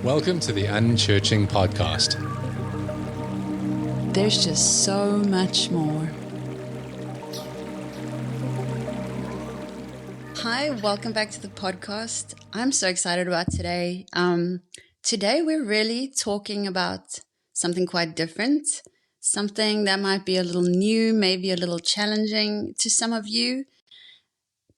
Welcome to the Unchurching podcast. There's just so much more. Hi, welcome back to the podcast. I'm so excited about today. Today we're really talking about something quite different, something that might be a little new, maybe a little challenging to some of you.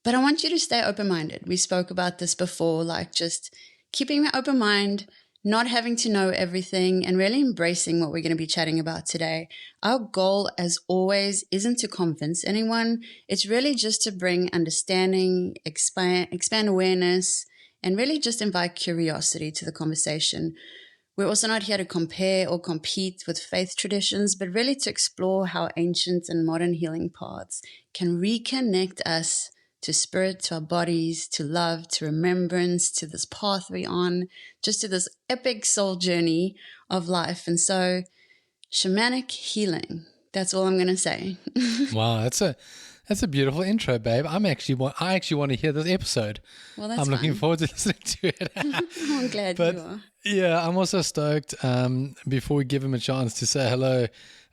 But I want you to stay open-minded. We spoke about this before, like just keeping an open mind, not having to know everything, and really embracing what we're going to be chatting about today. Our goal, as always, isn't to convince anyone. It's really just to bring understanding, expand awareness, and really just invite curiosity to the conversation. We're also not here to compare or compete with faith traditions, but really to explore how ancient and modern healing paths can reconnect us to spirit, to our bodies, to love, to remembrance, to this path we're on, just to this epic soul journey of life. And so, shamanic healing, that's all I'm going to say. Wow, that's a beautiful intro, babe. I actually want to hear this episode. Well, that's I'm looking forward to listening to it. I'm glad you are. Yeah, I'm also stoked. Before we give him a chance to say hello,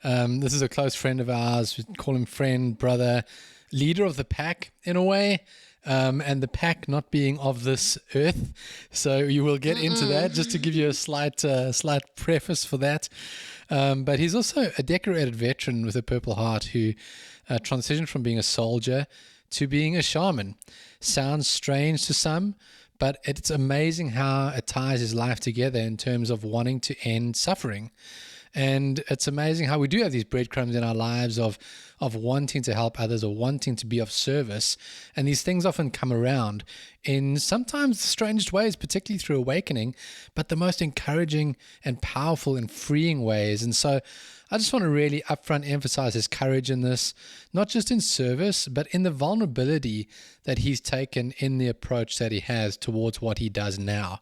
this is a close friend of ours. We call him friend, brother, leader of the pack in a way, and the pack not being of this earth. So you will get into that, just to give you a slight preface for that. But he's also a decorated veteran with a Purple Heart who transitioned from being a soldier to being a shaman. Sounds strange to some, but it's amazing how it ties his life together in terms of wanting to end suffering. And it's amazing how we do have these breadcrumbs in our lives of wanting to help others or wanting to be of service. And these things often come around in sometimes the strangest ways, particularly through awakening, but the most encouraging and powerful and freeing ways. And so I just want to really upfront emphasize his courage in this, not just in service, but in the vulnerability that he's taken in the approach that he has towards what he does now.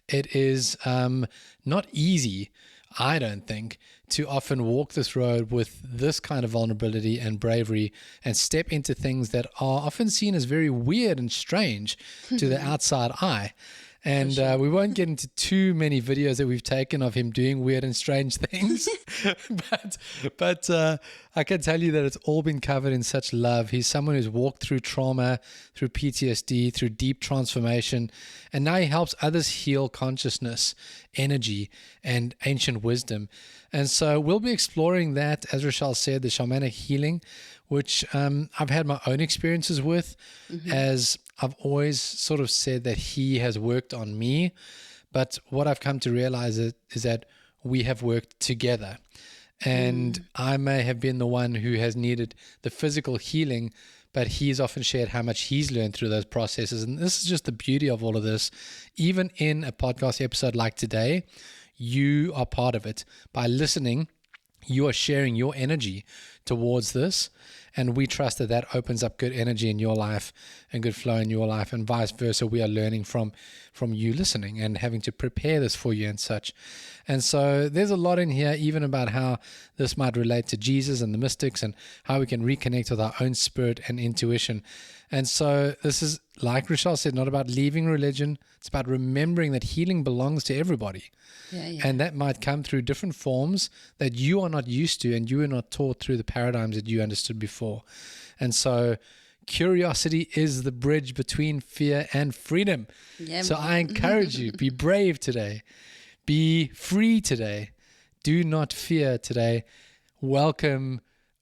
It is not easy, I don't think, to often walk this road with this kind of vulnerability and bravery and step into things that are often seen as very weird and strange to the outside eye. And we won't get into too many videos that we've taken of him doing weird and strange things, but I can tell you that it's all been covered in such love. He's someone who's walked through trauma, through PTSD, through deep transformation, and now he helps others heal consciousness, energy, and ancient wisdom. And so we'll be exploring that, as Rachelle said, the shamanic healing, which I've had my own experiences with, as I've always sort of said that he has worked on me. But what I've come to realize is that we have worked together. And I may have been the one who has needed the physical healing, but he's often shared how much he's learned through those processes. And this is just the beauty of all of this. Even in a podcast episode like today, you are part of it. By listening, you are sharing your energy towards this, and we trust that that opens up good energy in your life and good flow in your life, and vice versa. We are learning from you listening and having to prepare this for you and such. And so there's a lot in here, even about how this might relate to Jesus and the mystics and how we can reconnect with our own spirit and intuition. And so this is, like Rachelle said, not about leaving religion. It's about remembering that healing belongs to everybody. Yeah. And that might come through different forms that you are not used to and you are not taught through the paradigms that you understood before. And so curiosity is the bridge between fear and freedom. Yeah, so I encourage you, be brave today. Be free today. Do not fear today. Welcome.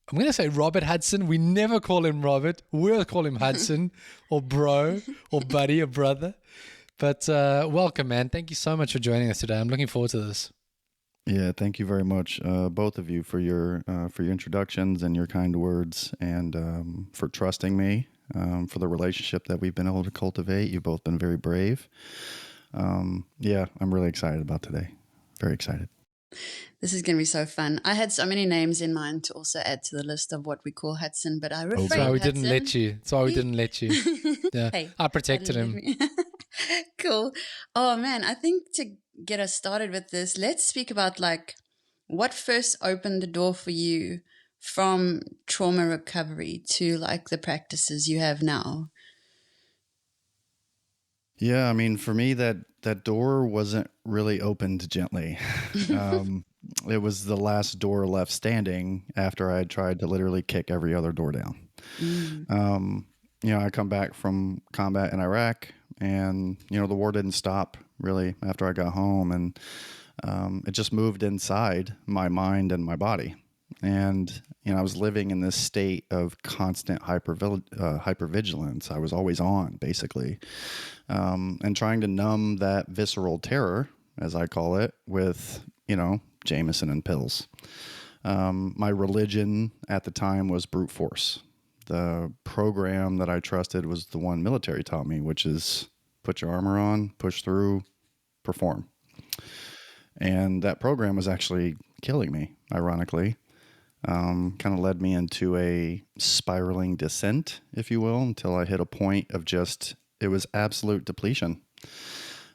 I'm going to say Robert Hudson. We never call him Robert. We'll call him Hudson or bro or buddy or brother. But welcome, man. Thank you so much for joining us today. I'm looking forward to this. Yeah, thank you very much, both of you, for your introductions and your kind words, and for trusting me, for the relationship that we've been able to cultivate. You've both been very brave. Yeah, I'm really excited about today. Very excited. This is going to be so fun. I had so many names in mind to also add to the list of what we call Hudson, but I refrained. That's why we Hudson. didn't let you. That's why we didn't let you. Yeah, Hey, I protected him. Cool. Oh man, I think to get us started with this, let's speak about like what first opened the door for you from trauma recovery to like the practices you have now. Yeah, I mean, for me, that door wasn't really opened gently. It was the last door left standing after I had tried to literally kick every other door down. Mm. Um, I come back from combat in Iraq, and the war didn't stop really after I got home, and it just moved inside my mind and my body. And I was living in this state of constant hypervigilance. I was always on, basically, and trying to numb that visceral terror, as I call it, with Jameson and pills. My religion at the time was brute force. The program that I trusted was the one military taught me, which is put your armor on, push through, perform. And that program was actually killing me, ironically. Kind of led me into a spiraling descent, if you will, until I hit a point of it was absolute depletion.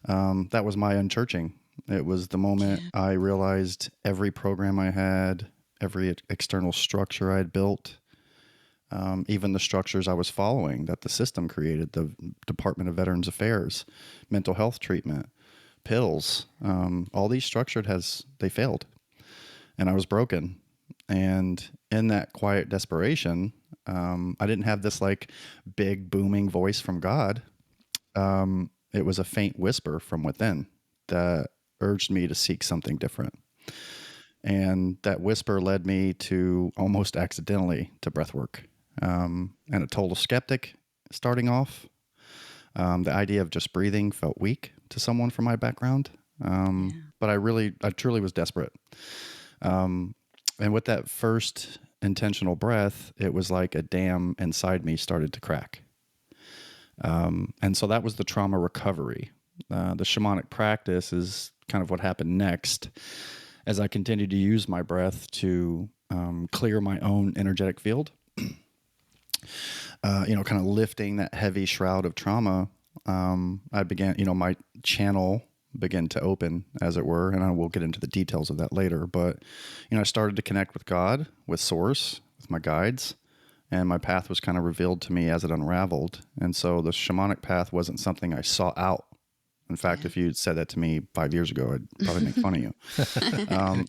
That was my unchurching. It was the moment I realized every program I had, every external structure I had built, even the structures I was following that the system created, the Department of Veterans Affairs, mental health treatment, pills, all these structures they failed. And I was broken. And in that quiet desperation, I didn't have this like big booming voice from God. It was a faint whisper from within that urged me to seek something different. And that whisper led me to almost accidentally to breathwork. And a total skeptic starting off. The idea of just breathing felt weak to someone from my background. But I truly was desperate. And with that first intentional breath, it was like a dam inside me started to crack. And so that was the trauma recovery. The shamanic practice is kind of what happened next as I continued to use my breath to clear my own energetic field. Kind of lifting that heavy shroud of trauma. I began, my channel began to open, as it were, and I will get into the details of that later. But, I started to connect with God, with Source, with my guides, and my path was kind of revealed to me as it unraveled. And so the shamanic path wasn't something I sought out. In fact, if you'd said that to me 5 years ago, I'd probably make fun of you.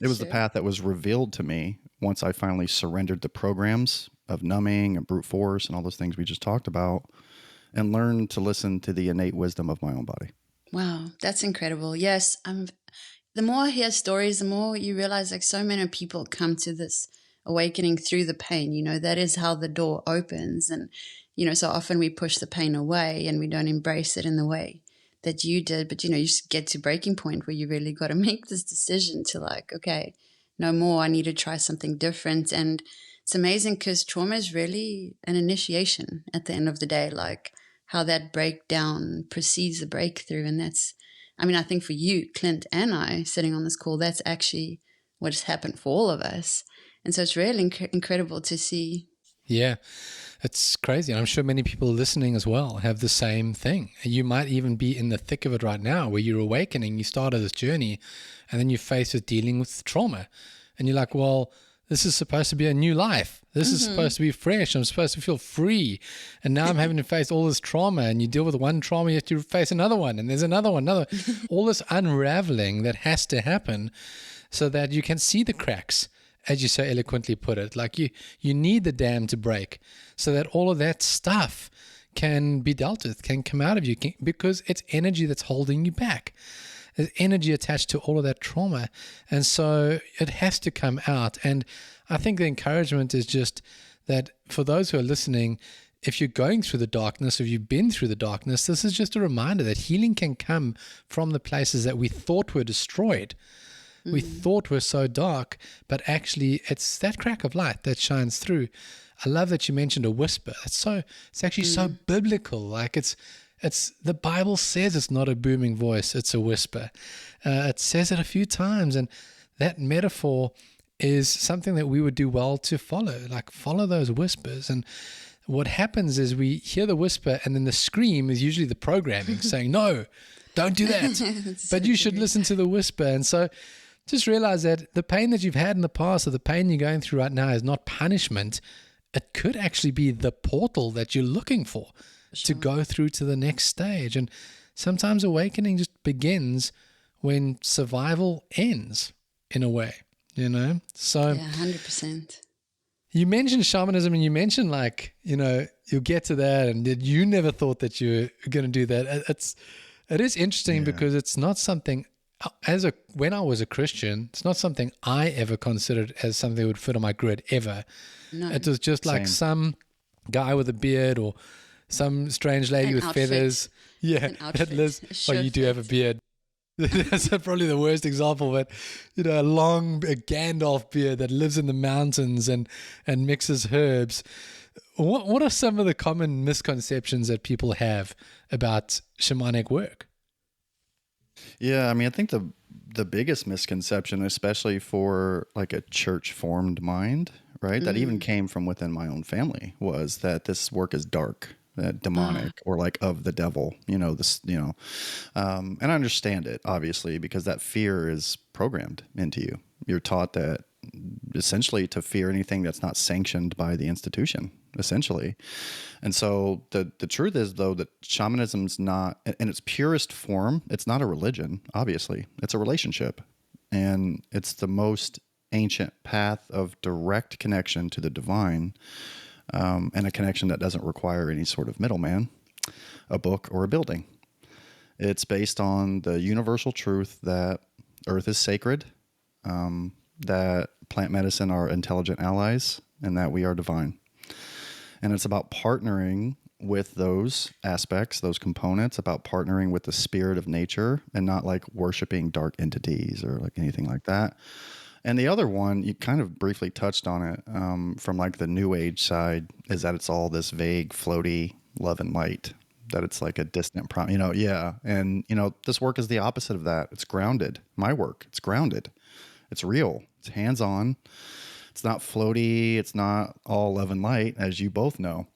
It was the path that was revealed to me once I finally surrendered the programs of numbing and brute force and all those things we just talked about, and learned to listen to the innate wisdom of my own body. Wow, that's incredible. Yes, the more I hear stories, the more you realize like so many people come to this awakening through the pain. That is how the door opens. And, so often we push the pain away and we don't embrace it in the way that you did. But, you just get to breaking point where you really got to make this decision to like, okay, no more. I need to try something different. And it's amazing because trauma is really an initiation at the end of the day, like how that breakdown precedes the breakthrough. And I think for you, Clint, and I sitting on this call, that's actually what has happened for all of us. And so it's really incredible to see. Yeah, it's crazy. And I'm sure many people listening as well have the same thing. You might even be in the thick of it right now where you're awakening, you started this journey, and then you're faced with dealing with trauma. And you're like, well, this is supposed to be a new life. This is supposed to be fresh. I'm supposed to feel free. And now I'm having to face all this trauma, and you deal with one trauma, you have to face another one, and there's another one, all this unraveling that has to happen so that you can see the cracks, as you so eloquently put it. Like you need the dam to break so that all of that stuff can be dealt with, can come out of you, because it's energy that's holding you back. There's energy attached to all of that trauma. And so it has to come out. And I think the encouragement is just that for those who are listening, if you're going through the darkness, if you've been through the darkness, this is just a reminder that healing can come from the places that we thought were destroyed. We thought were so dark, but actually it's that crack of light that shines through. I love that you mentioned a whisper. It's actually so biblical. Like it's the Bible says it's not a booming voice, it's a whisper. It says it a few times, and that metaphor is something that we would do well to follow, like follow those whispers. And what happens is we hear the whisper, and then the scream is usually the programming saying, no, don't do that. But you should listen to the whisper. And so just realize that the pain that you've had in the past, or the pain you're going through right now, is not punishment. It could actually be the portal that you're looking for to go through to the next stage. And sometimes awakening just begins when survival ends, in a way, you know? So Yeah, 100%. you mentioned shamanism, and you mentioned, like, you know, you'll get to that, and that you never thought that you were going to do that. It is interesting because it's not something, when I was a Christian, it's not something I ever considered as something that would fit on my grid ever. No. It was just like some guy with a beard or some strange lady An with outfit. feathers. Yeah, An outfit, that lives. a Oh, shirt you do have a fit. beard. That's probably the worst example, but you know, a Gandalf beard that lives in the mountains and mixes herbs. What are some of the common misconceptions that people have about shamanic work? Yeah, I mean, I think the biggest misconception, especially for like a church formed mind, right, that even came from within my own family, was that this work is dark, demonic, or like of the devil. You know, and I understand it, obviously, because that fear is programmed into you. You're taught that essentially to fear anything that's not sanctioned by the institution, essentially. And so the truth is, though, that shamanism's not, in its purest form, it's not a religion, obviously. It's a relationship. And it's the most ancient path of direct connection to the divine, and a connection that doesn't require any sort of middleman, a book, or a building. It's based on the universal truth that Earth is sacred, that plant medicine are intelligent allies, and that we are divine. And it's about partnering with those aspects, those components, about partnering with the spirit of nature, and not like worshiping dark entities or like anything like that. And the other one, you kind of briefly touched on it, from like the new age side, is that it's all this vague, floaty love and light, that it's like a distant yeah. And, you know, this work is the opposite of that. It's grounded. My work, it's grounded. It's real. It's hands-on. It's not floaty. It's not all love and light, as you both know.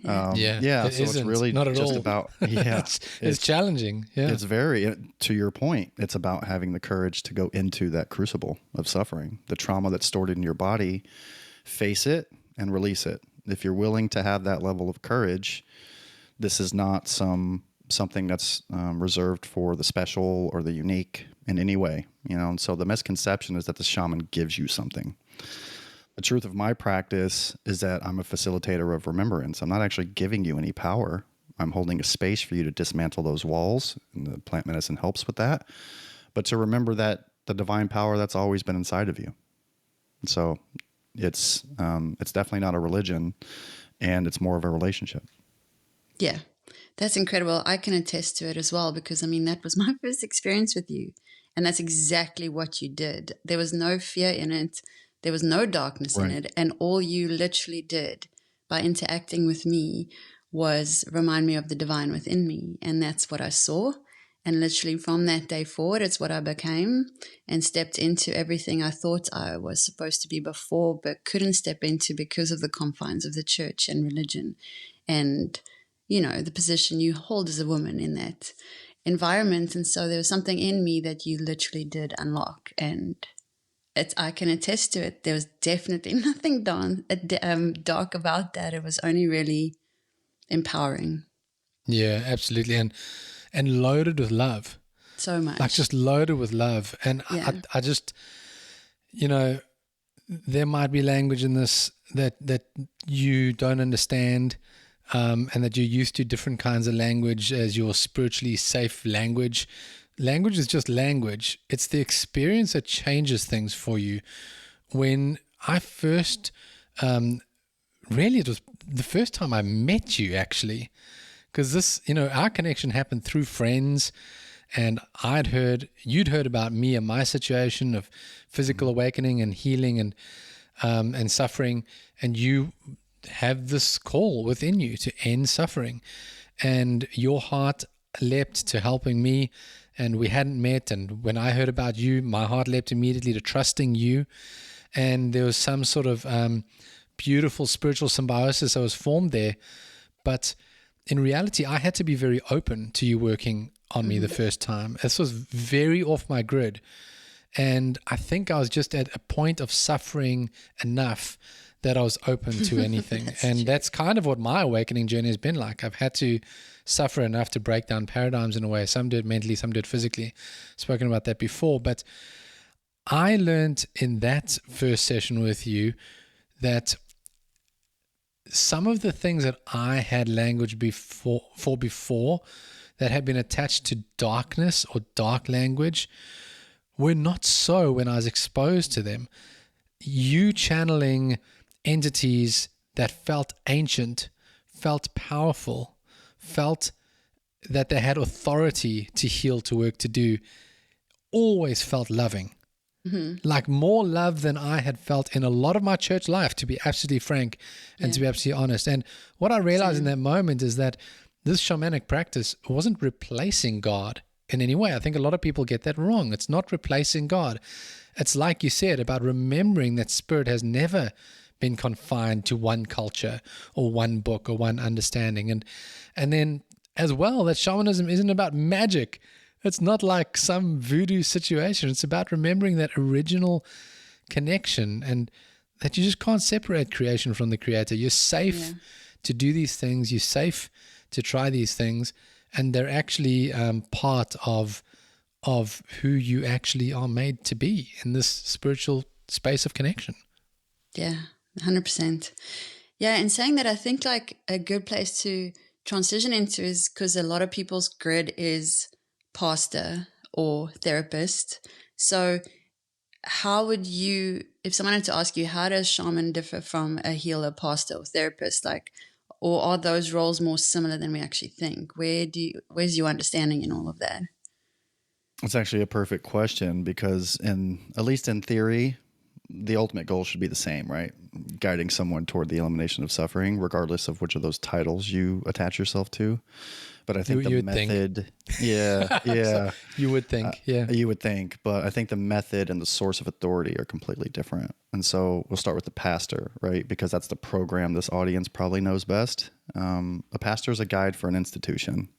Yeah. So it's really not at just all. about, it's challenging. Yeah. It's very, to your point, it's about having the courage to go into that crucible of suffering, the trauma that's stored in your body, face it and release it. If you're willing to have that level of courage, this is not something that's reserved for the special or the unique in any way, you know. And so the misconception is that the shaman gives you something. The truth of my practice is that I'm a facilitator of remembrance. I'm not actually giving you any power. I'm holding a space for you to dismantle those walls, and the plant medicine helps with that. But to remember that the divine power that's always been inside of you. So it's definitely not a religion, and it's more of a relationship. Yeah, that's incredible. I can attest to it as well, because I mean, that was my first experience with you. And that's exactly what you did. There was no fear in it. There was no darkness in it. And all you literally did by interacting with me was remind me of the divine within me. And that's what I saw. And literally from that day forward, it's what I became, and stepped into everything I thought I was supposed to be before, but couldn't step into because of the confines of the church and religion. And, you know, the position you hold as a woman in that environment. And so there was something in me that you literally did unlock, and I can attest to it. There was definitely nothing dark about that. It was only really empowering. Yeah, absolutely. And loaded with love. So much. Like just loaded with love. And Yeah. I just, you know, there might be language in this that you don't understand, and that you're used to different kinds of language as your spiritually safe language. Language is just language. It's the experience that changes things for you. When I first, really, it was the first time I met you, actually, because this, you know, our connection happened through friends, and you'd heard about me and my situation of physical awakening and healing and suffering, and you have this call within you to end suffering, and your heart leapt to helping me, and we hadn't met. And when I heard about you, my heart leapt immediately to trusting you, and there was some sort of beautiful spiritual symbiosis that was formed there. But in reality, I had to be very open to you working on me the first time. This was very off my grid, and I think I was just at a point of suffering enough that I was open to anything. And that's kind of what my awakening journey has been like. I've had to suffer enough to break down paradigms in a way. Some do it mentally, some do it physically. Spoken about that before, but I learned in that first session with you that some of the things that I had language before that had been attached to darkness or dark language were not so when I was exposed to them. You channeling entities that felt ancient, felt powerful, felt that they had authority to heal, to work, to do, always felt loving. Like more love than I had felt in a lot of my church life, to be absolutely frank and to be absolutely honest. And what I realized in that moment is that this shamanic practice wasn't replacing God in any way. I think a lot of people get that wrong. It's not replacing God. It's like you said, about remembering that spirit has never been confined to one culture or one book or one understanding. And then as well, that shamanism isn't about magic. It's not like some voodoo situation. It's about remembering that original connection and that you just can't separate creation from the creator. You're safe to do these things. You're safe to try these things. And they're actually part of who you actually are made to be in this spiritual space of connection. Yeah, 100%. Yeah, and saying that, I think like a good place to transition into is because a lot of people's grid is pastor or therapist. So how would you, if someone had to ask you, how does shaman differ from a healer, pastor, or therapist? Like, or are those roles more similar than we actually think? Where's your understanding in all of that? It's actually a perfect question because at least in theory, the ultimate goal should be the same, right? Guiding someone toward the elimination of suffering, regardless of which of those titles you attach yourself to. But I think the method, So you would think, you would think, but I think the method and the source of authority are completely different. And so we'll start with the pastor, right? Because that's the program this audience probably knows best. A pastor is a guide for an institution.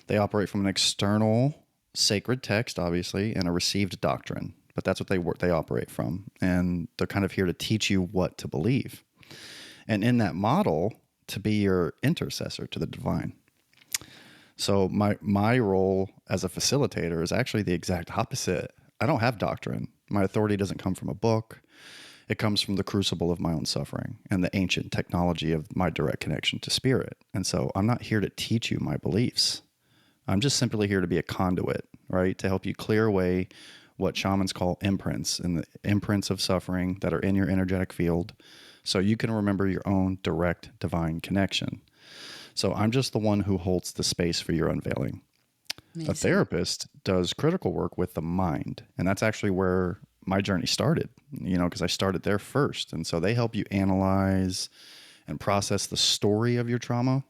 They operate from an external sacred text, obviously, and a received doctrine. But that's what they operate from. And they're kind of here to teach you what to believe. And in that model, to be your intercessor to the divine. So my role as a facilitator is actually the exact opposite. I don't have doctrine. My authority doesn't come from a book. It comes from the crucible of my own suffering and the ancient technology of my direct connection to spirit. And so I'm not here to teach you my beliefs. I'm just simply here to be a conduit, right? To help you clear away what shamans call imprints, and the imprints of suffering that are in your energetic field, so you can remember your own direct divine connection. So I'm just the one who holds the space for your unveiling. Amazing. A therapist does critical work with the mind, and that's actually where my journey started, because I started there first. And so they help you analyze and process the story of your trauma,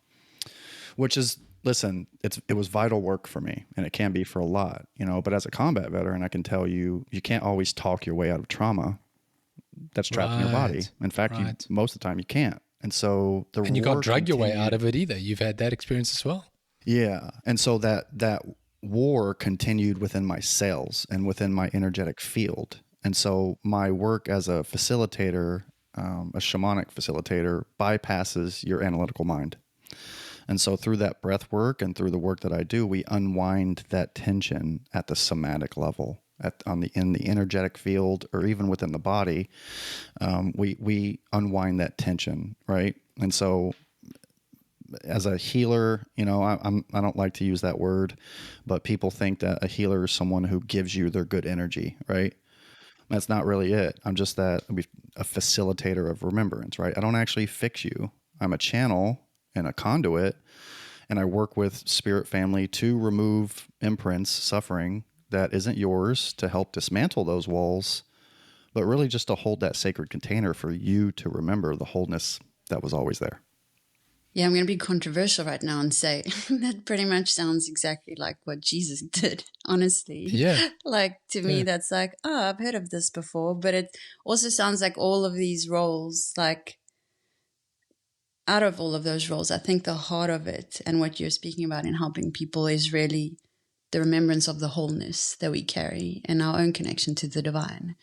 which is, listen, it was vital work for me, and it can be for a lot, but as a combat veteran, I can tell you, you can't always talk your way out of trauma that's trapped in your body. In fact, most of the time you can't. And so and you can't drug your way out of it either. You've had that experience as well. Yeah. And so that war continued within my cells and within my energetic field. And so my work as a facilitator, a shamanic facilitator, bypasses your analytical mind. And so through that breath work and through the work that I do, we unwind that tension at the somatic level, in the energetic field, or even within the body. We unwind that tension, right? And so as a healer, I don't like to use that word, but people think that a healer is someone who gives you their good energy, right? That's not really it. I'm just a facilitator of remembrance, right? I don't actually fix you. I'm a channel and a conduit, and I work with spirit family to remove imprints, suffering that isn't yours, to help dismantle those walls, but really just to hold that sacred container for you to remember the wholeness that was always there. Yeah, I'm going to be controversial right now and say that pretty much sounds exactly like what Jesus did, honestly. Yeah. Like, to me, that's like, oh, I've heard of this before, but it also sounds like all of these roles, like, out of all of those roles, I think the heart of it and what you're speaking about in helping people is really the remembrance of the wholeness that we carry and our own connection to the divine,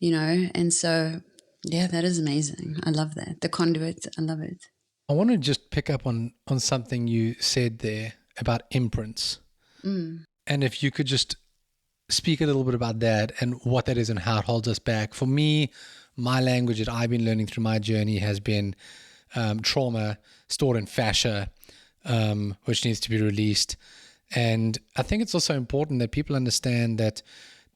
And so, yeah, that is amazing. I love that. The conduit, I love it. I want to just pick up on something you said there about imprints. And if you could just speak a little bit about that and what that is and how it holds us back. For me, my language that I've been learning through my journey has been trauma stored in fascia, which needs to be released. And I think it's also important that people understand that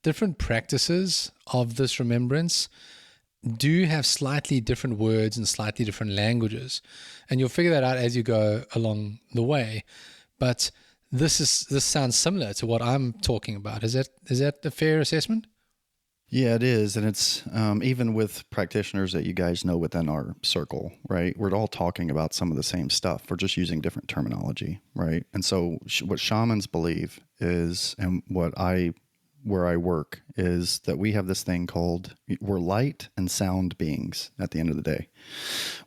different practices of this remembrance do have slightly different words and slightly different languages. And you'll figure that out as you go along the way. But this sounds similar to what I'm talking about. Is that a fair assessment? Yeah, it is. And it's even with practitioners that you guys know within our circle, right? We're all talking about some of the same stuff. We're just using different terminology, right? And so what shamans believe is, and where I work is that we have this thing called, we're light and sound beings at the end of the day.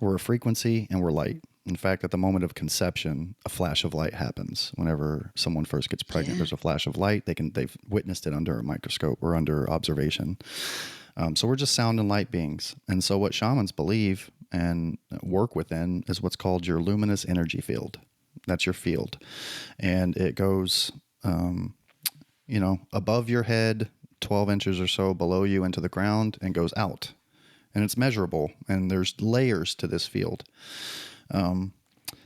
We're a frequency and we're light. In fact, at the moment of conception, a flash of light happens. Whenever someone first gets pregnant, there's a flash of light. They've witnessed it under a microscope or under observation. So we're just sound and light beings. And so what shamans believe and work within is what's called your luminous energy field. That's your field. And it goes, above your head, 12 inches or so below you into the ground, and goes out. And it's measurable. And there's layers to this field.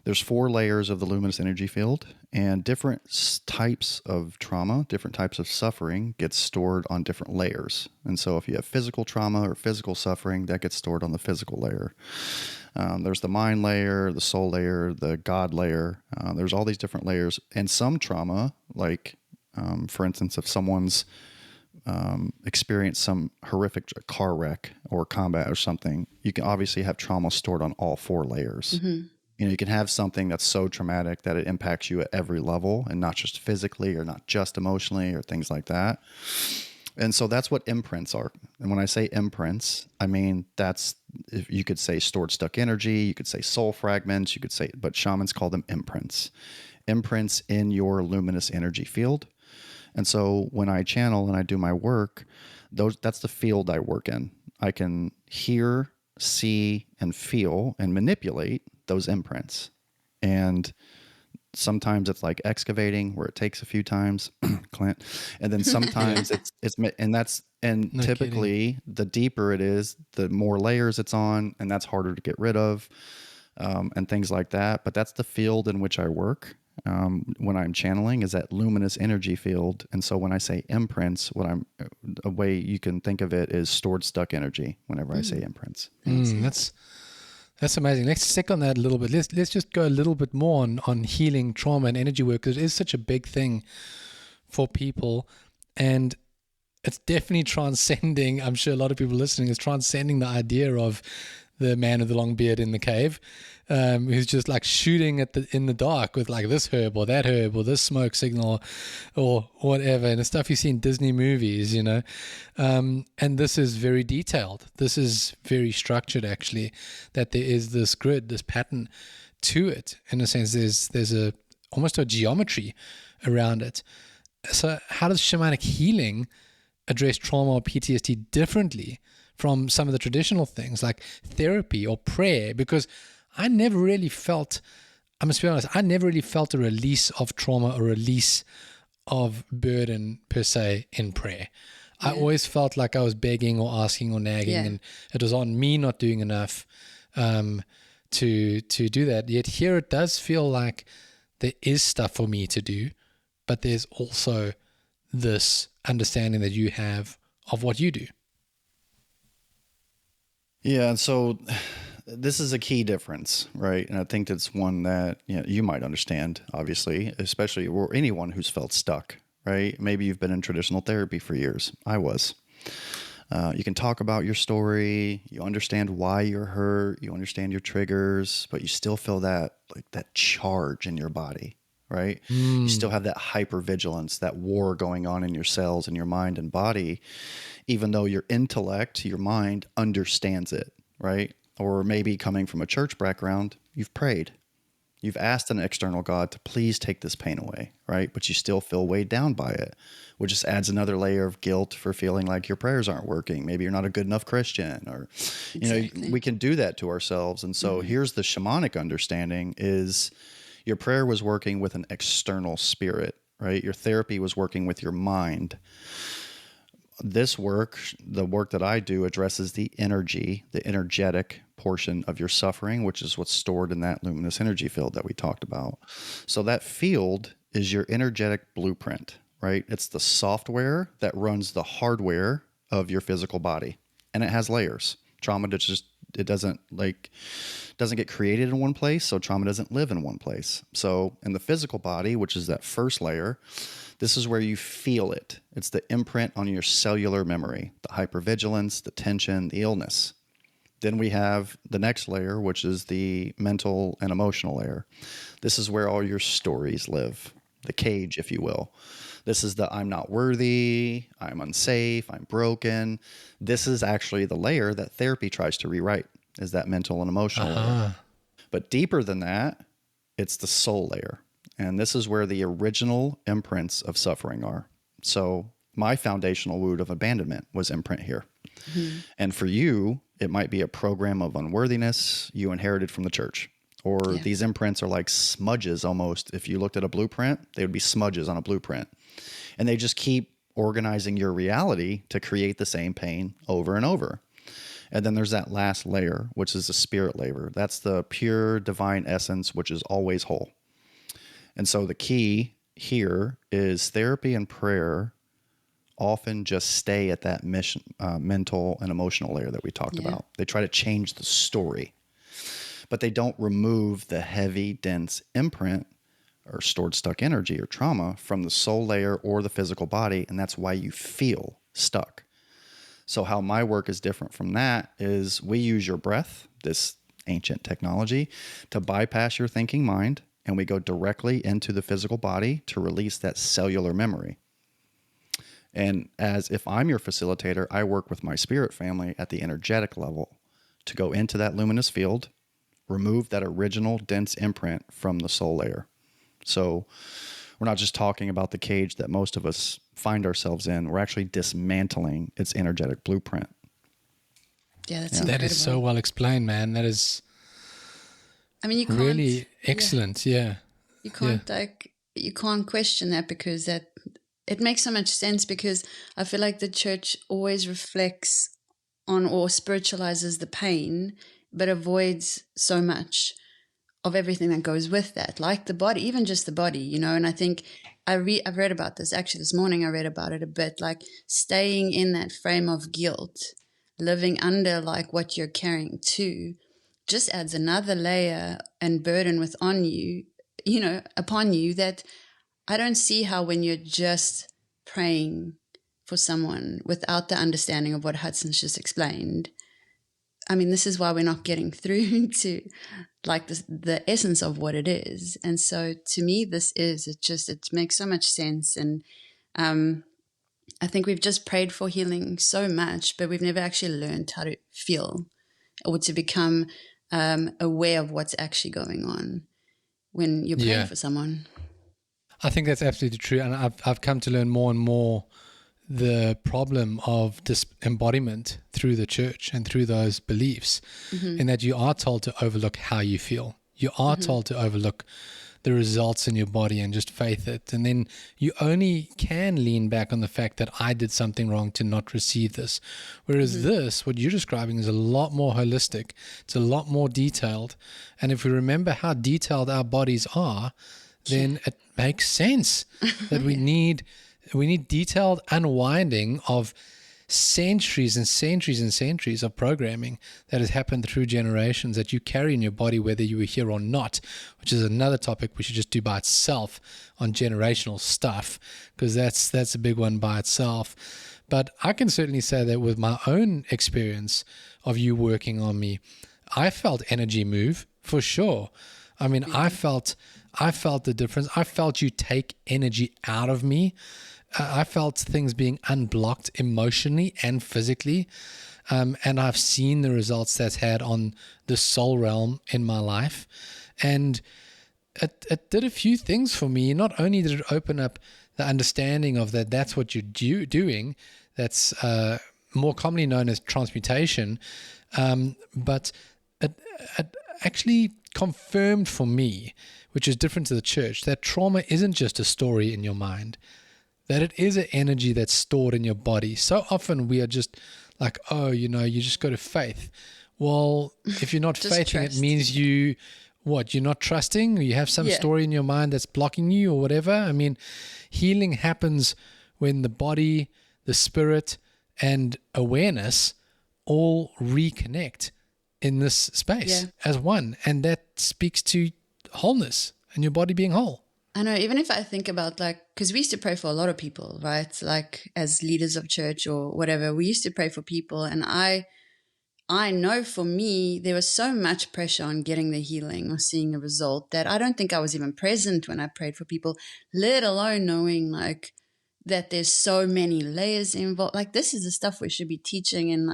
There's 4 layers of the luminous energy field, and different types of trauma, different types of suffering gets stored on different layers. And so if you have physical trauma or physical suffering, that gets stored on the physical layer. There's the mind layer, the soul layer, the God layer. There's all these different layers. And some trauma, like, for instance, if someone's experienced some horrific car wreck or combat or something, you can obviously have trauma stored on all 4 layers. Mm-hmm. You can have something that's so traumatic that it impacts you at every level, and not just physically or not just emotionally or things like that. And so that's what imprints are. And when I say imprints, I mean, if you could say stored stuck energy, you could say soul fragments, you could say, but shamans call them imprints. Imprints in your luminous energy field. And so when I channel and I do my work, that's the field I work in. I can hear, see, and feel and manipulate those imprints. And sometimes it's like excavating, where it takes a few times, Clint. And then sometimes typically the deeper it is, the more layers it's on, and that's harder to get rid of, and things like that. But that's the field in which I work. When I'm channeling is that luminous energy field. And so when I say imprints, a way you can think of it is stored stuck energy whenever I say imprints. That's amazing. Let's stick on that a little bit. Let's just go a little bit more on healing trauma and energy work, because it is such a big thing for people. And it's definitely transcending, I'm sure a lot of people listening is transcending the idea of the man with the long beard in the cave, who's just like shooting in the dark with like this herb or that herb or this smoke signal or whatever, and the stuff you see in Disney movies, and this is very detailed. This is very structured, actually, that there is this grid, this pattern to it. In a sense, there's almost a geometry around it. So how does shamanic healing address trauma or PTSD differently from some of the traditional things like therapy or prayer? Because I never really felt, I must be honest, I never really felt a release of trauma or release of burden per se in prayer. Yeah. I always felt like I was begging or asking or nagging, and it was on me not doing enough to do that. Yet here it does feel like there is stuff for me to do, but there's also this understanding that you have of what you do. Yeah, and so this is a key difference, right? And I think that's one that you might understand, obviously, especially or anyone who's felt stuck, right? Maybe you've been in traditional therapy for years. I was. You can talk about your story, you understand why you're hurt, you understand your triggers, but you still feel that charge in your body, right? You still have that hypervigilance, that war going on in your cells and your mind and body, even though your intellect, your mind understands it, right? Or maybe coming from a church background, you've prayed, You've asked an external God to please take this pain away, right? But you still feel weighed down by it, which just adds another layer of guilt for feeling like your prayers aren't working. Maybe you're not a good enough Christian, or, Exactly. we can do that to ourselves. And so here's the shamanic understanding is your prayer was working with an external spirit, right? Your therapy was working with your mind. This work, the work that I do, addresses the energy, the energetic portion of your suffering, which is what's stored in that luminous energy field that we talked about. So that field is your energetic blueprint, right? It's the software that runs the hardware of your physical body, and it has layers. Trauma doesn't get created in one place, so trauma doesn't live in one place. So in the physical body, which is that first layer, this is where you feel it. It's the imprint on your cellular memory, the hypervigilance, the tension, the illness. Then we have the next layer, which is the mental and emotional layer. This is where all your stories live, the cage, if you will. This is the I'm not worthy, I'm unsafe, I'm broken. This is actually the layer that therapy tries to rewrite, is that mental and emotional layer. But deeper than that, it's the soul layer. And this is where the original imprints of suffering are. So my foundational wound of abandonment was imprint here. Mm-hmm. And for you, it might be a program of unworthiness you inherited from the church. Or these imprints are like smudges almost. If you looked at a blueprint, they would be smudges on a blueprint. And they just keep organizing your reality to create the same pain over and over. And then there's that last layer, which is the spirit layer. That's the pure divine essence, which is always whole. And so the key here is therapy and prayer often just stay at that mental and emotional layer that we talked about. They try to change the story, but they don't remove the heavy, dense imprint or stored stuck energy or trauma from the soul layer or the physical body. And that's why you feel stuck. So how my work is different from that is we use your breath, this ancient technology, to bypass your thinking mind. And we go directly into the physical body to release that cellular memory. And as if I'm your facilitator, I work with my spirit family at the energetic level to go into that luminous field, remove that original dense imprint from the soul layer. So we're not just talking about the cage that most of us find ourselves in. We're actually dismantling its energetic blueprint. Yeah, that's incredible. That is so well explained, man. That is... I mean, you can't really excellent. You can't question that, because that it makes so much sense, because I feel like the church always reflects on or spiritualizes the pain, but avoids so much of everything that goes with that, like the body, even just the body, and I think I've read about this actually this morning. I read about it a bit, like staying in that frame of guilt, living under like what you're carrying too, just adds another layer and burden upon you that I don't see how, when you're just praying for someone without the understanding of what Hudson's just explained. I mean, this is why we're not getting through to like the essence of what it is. And so to me, it makes so much sense. And I think we've just prayed for healing so much, but we've never actually learned how to feel or to become aware of what's actually going on when you're praying for someone. I think that's absolutely true. And I've come to learn more and more the problem of disembodiment through the church and through those beliefs, in that you are told to overlook how you feel. You are told to overlook the results in your body and just faith it. And then you only can lean back on the fact that I did something wrong to not receive this. Whereas this, what you're describing, is a lot more holistic. It's a lot more detailed. And if we remember how detailed our bodies are, then it makes sense that we need detailed unwinding of centuries and centuries and centuries of programming that has happened through generations that you carry in your body, whether you were here or not, which is another topic we should just do by itself on generational stuff, because that's a big one by itself. But I can certainly say that with my own experience of you working on me, I felt energy move for sure. I mean, I felt the difference. I felt you take energy out of me. I felt things being unblocked emotionally and physically. And I've seen the results that's had on the soul realm in my life. And it did a few things for me. Not only did it open up the understanding of that's what you're doing, that's more commonly known as transmutation, but it actually confirmed for me, which is different to the church, that trauma isn't just a story in your mind, that it is an energy that's stored in your body. So often we are just like, oh, you just go to faith. Well, if you're not faithing, it means you're not trusting, or you have some story in your mind that's blocking you or whatever. I mean, healing happens when the body, the spirit, and awareness all reconnect in this space as one. And that speaks to wholeness and your body being whole. I know, even if I think about because we used to pray for a lot of people, right? Like as leaders of church or whatever, we used to pray for people. And I know for me, there was so much pressure on getting the healing or seeing a result that I don't think I was even present when I prayed for people, let alone knowing that there's so many layers involved. Like this is the stuff we should be teaching in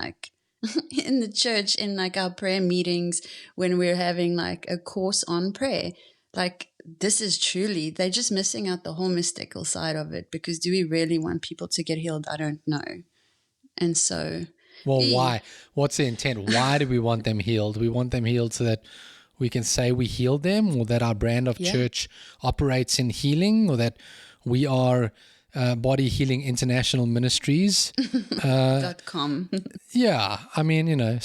in the church, in our prayer meetings when we're having a course on prayer. This is truly, they're just missing out the whole mystical side of it, because do we really want people to get healed? I don't know. And so... Well, why? What's the intent? Why do we want them healed? We want them healed so that we can say we healed them, or that our brand of church operates in healing, or that we are Body Healing International Ministries. .com. Yeah. I mean,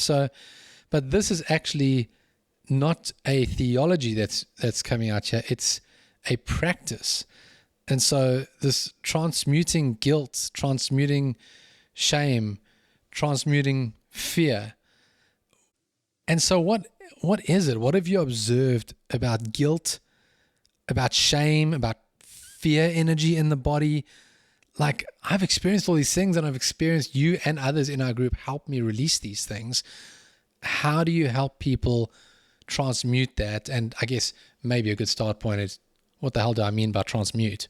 but this is actually not a theology that's coming out here. It's a practice. And so this transmuting guilt, transmuting shame, transmuting fear. And so what is it? What have you observed about guilt, about shame, about fear energy in the body? I've experienced all these things, and I've experienced you and others in our group help me release these things. How do you help people transmute that? And I guess maybe a good start point is, what the hell do I mean by transmute?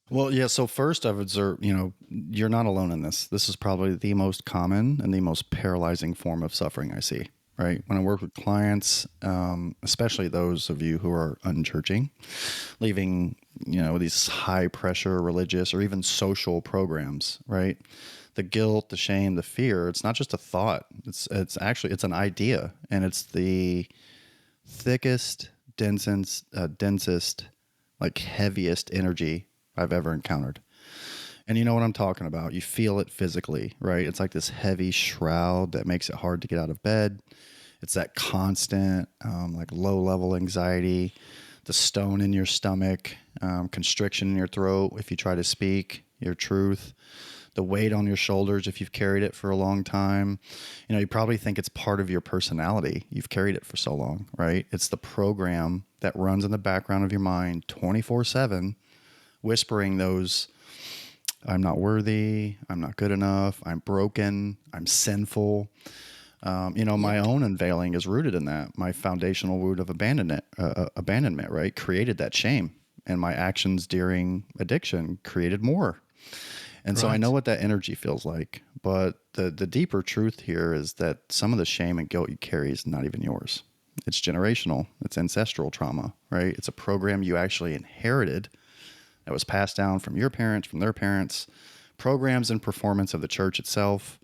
Well, yeah. So first I've observed, you're not alone in this. This is probably the most common and the most paralyzing form of suffering I see, right? When I work with clients, especially those of you who are unchurching, leaving, these high pressure religious or even social programs, right? The guilt, the shame, the fear, it's not just a thought. It's an idea, and it's the thickest, densest, heaviest energy I've ever encountered. And you know what I'm talking about. You feel it physically, right? It's like this heavy shroud that makes it hard to get out of bed. It's that constant, low-level anxiety, the stone in your stomach, constriction in your throat if you try to speak your truth, the weight on your shoulders if you've carried it for a long time. You probably think it's part of your personality. You've carried it for so long, right? It's the program that runs in the background of your mind 24/7, whispering those, I'm not worthy, I'm not good enough, I'm broken, I'm sinful. My own unveiling is rooted in that. My foundational root of abandonment, right, created that shame. And my actions during addiction created more. And so I know what that energy feels like. But the deeper truth here is that some of the shame and guilt you carry is not even yours. It's generational. It's ancestral trauma, right? It's a program you actually inherited that was passed down from your parents, from their parents, programs and performance of the church itself,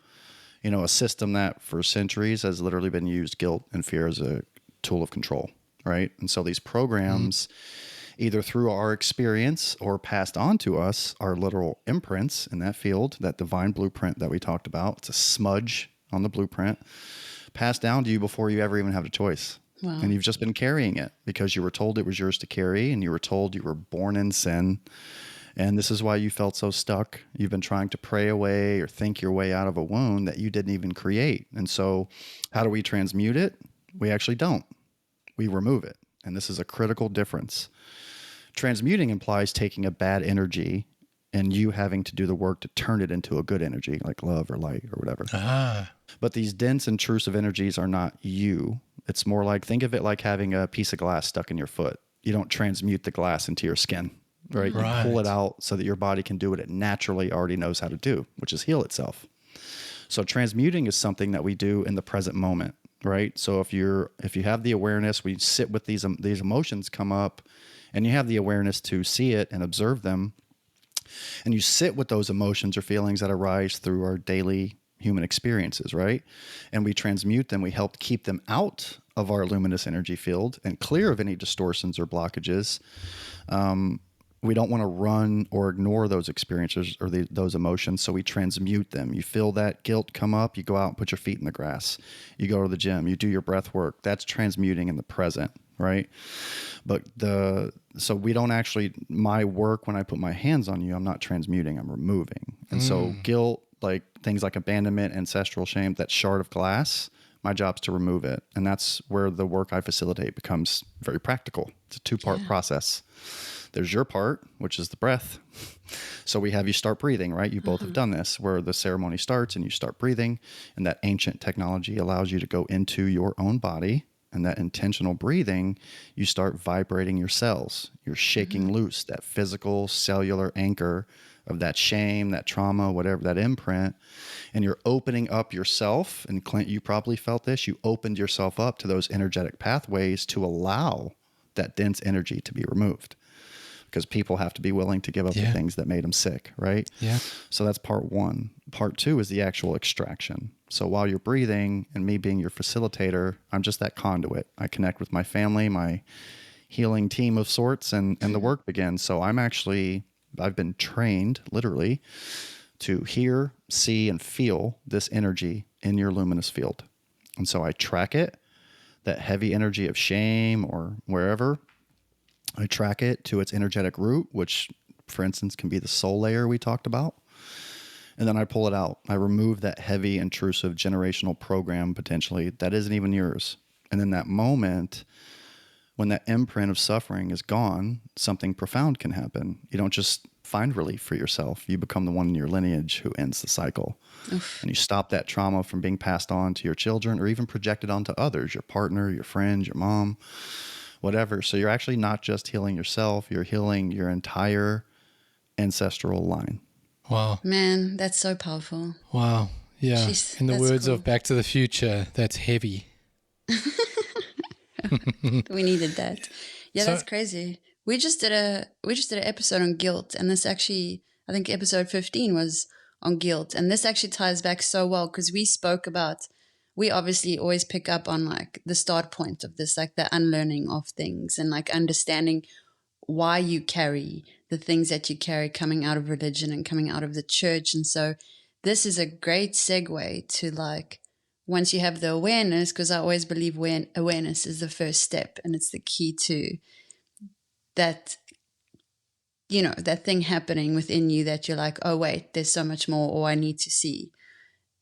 a system that for centuries has literally been used guilt and fear as a tool of control, right? And so these programs, either through our experience or passed on to us, are literal imprints in that field, that divine blueprint that we talked about. It's a smudge on the blueprint, passed down to you before you ever even have a choice. Wow. And you've just been carrying it because you were told it was yours to carry, and you were told you were born in sin. And this is why you felt so stuck. You've been trying to pray away or think your way out of a wound that you didn't even create. And so how do we transmute it? We actually don't. We remove it. And this is a critical difference. Transmuting implies taking a bad energy and you having to do the work to turn it into a good energy, like love or light or whatever. But these dense, intrusive energies are not you. It's more like, think of it like having a piece of glass stuck in your foot. You don't transmute the glass into your skin, right? You pull it out so that your body can do what it naturally already knows how to do, which is heal itself. So transmuting is something that we do in the present moment, right? So if you have the awareness, we sit with these emotions come up, and you have the awareness to see it and observe them, and you sit with those emotions or feelings that arise through our daily human experiences, right? And we transmute them. We help keep them out of our luminous energy field and clear of any distortions or blockages. We don't want to run or ignore those experiences or those emotions, so we transmute them. You feel that guilt come up, you go out and put your feet in the grass. You go to the gym, you do your breath work. That's transmuting in the present, right? But so we don't actually, my work, when I put my hands on you, I'm not transmuting, I'm removing. And so guilt, like things like abandonment, ancestral shame, that shard of glass, my job's to remove it. And that's where the work I facilitate becomes very practical. It's a 2-part process. There's your part, which is the breath. So we have you start breathing, right? You both have done this, where the ceremony starts and you start breathing. And that ancient technology allows you to go into your own body. And that intentional breathing, you start vibrating your cells. You're shaking loose that physical cellular anchor of that shame, that trauma, whatever, that imprint. And you're opening up yourself. And Clint, you probably felt this. You opened yourself up to those energetic pathways to allow that dense energy to be removed. Because people have to be willing to give up the things that made them sick, right? Yeah. So that's part one. Part two is the actual extraction. So while you're breathing and me being your facilitator, I'm just that conduit. I connect with my family, my healing team of sorts, and the work begins. So I've been trained literally to hear, see, and feel this energy in your luminous field. And so I track it, that heavy energy of shame or wherever. I track it to its energetic root, which, for instance, can be the soul layer we talked about. And then I pull it out. I remove that heavy, intrusive generational program, potentially, that isn't even yours. And in that moment, when that imprint of suffering is gone, something profound can happen. You don't just find relief for yourself. You become the one in your lineage who ends the cycle. Oof. And you stop that trauma from being passed on to your children or even projected onto others, your partner, your friends, your mom, whatever. So you're actually not just healing yourself, you're healing your entire ancestral line. Wow. Man, that's so powerful. Wow. Yeah. Jeez, In the that's words cool. of Back to the Future, that's heavy. We needed that. Yeah, So- that's crazy. We just did an episode on guilt, and this actually, I think episode 15 was on guilt, and this actually ties back so well because we spoke about, we obviously always pick up on like the start point of this, like the unlearning of things and like understanding why you carry the things that you carry coming out of religion and coming out of the church. And so this is a great segue to like, once you have the awareness, because I always believe awareness is the first step and it's the key to that, you know, that thing happening within you that you're like, oh, wait, there's so much more, or I need to see.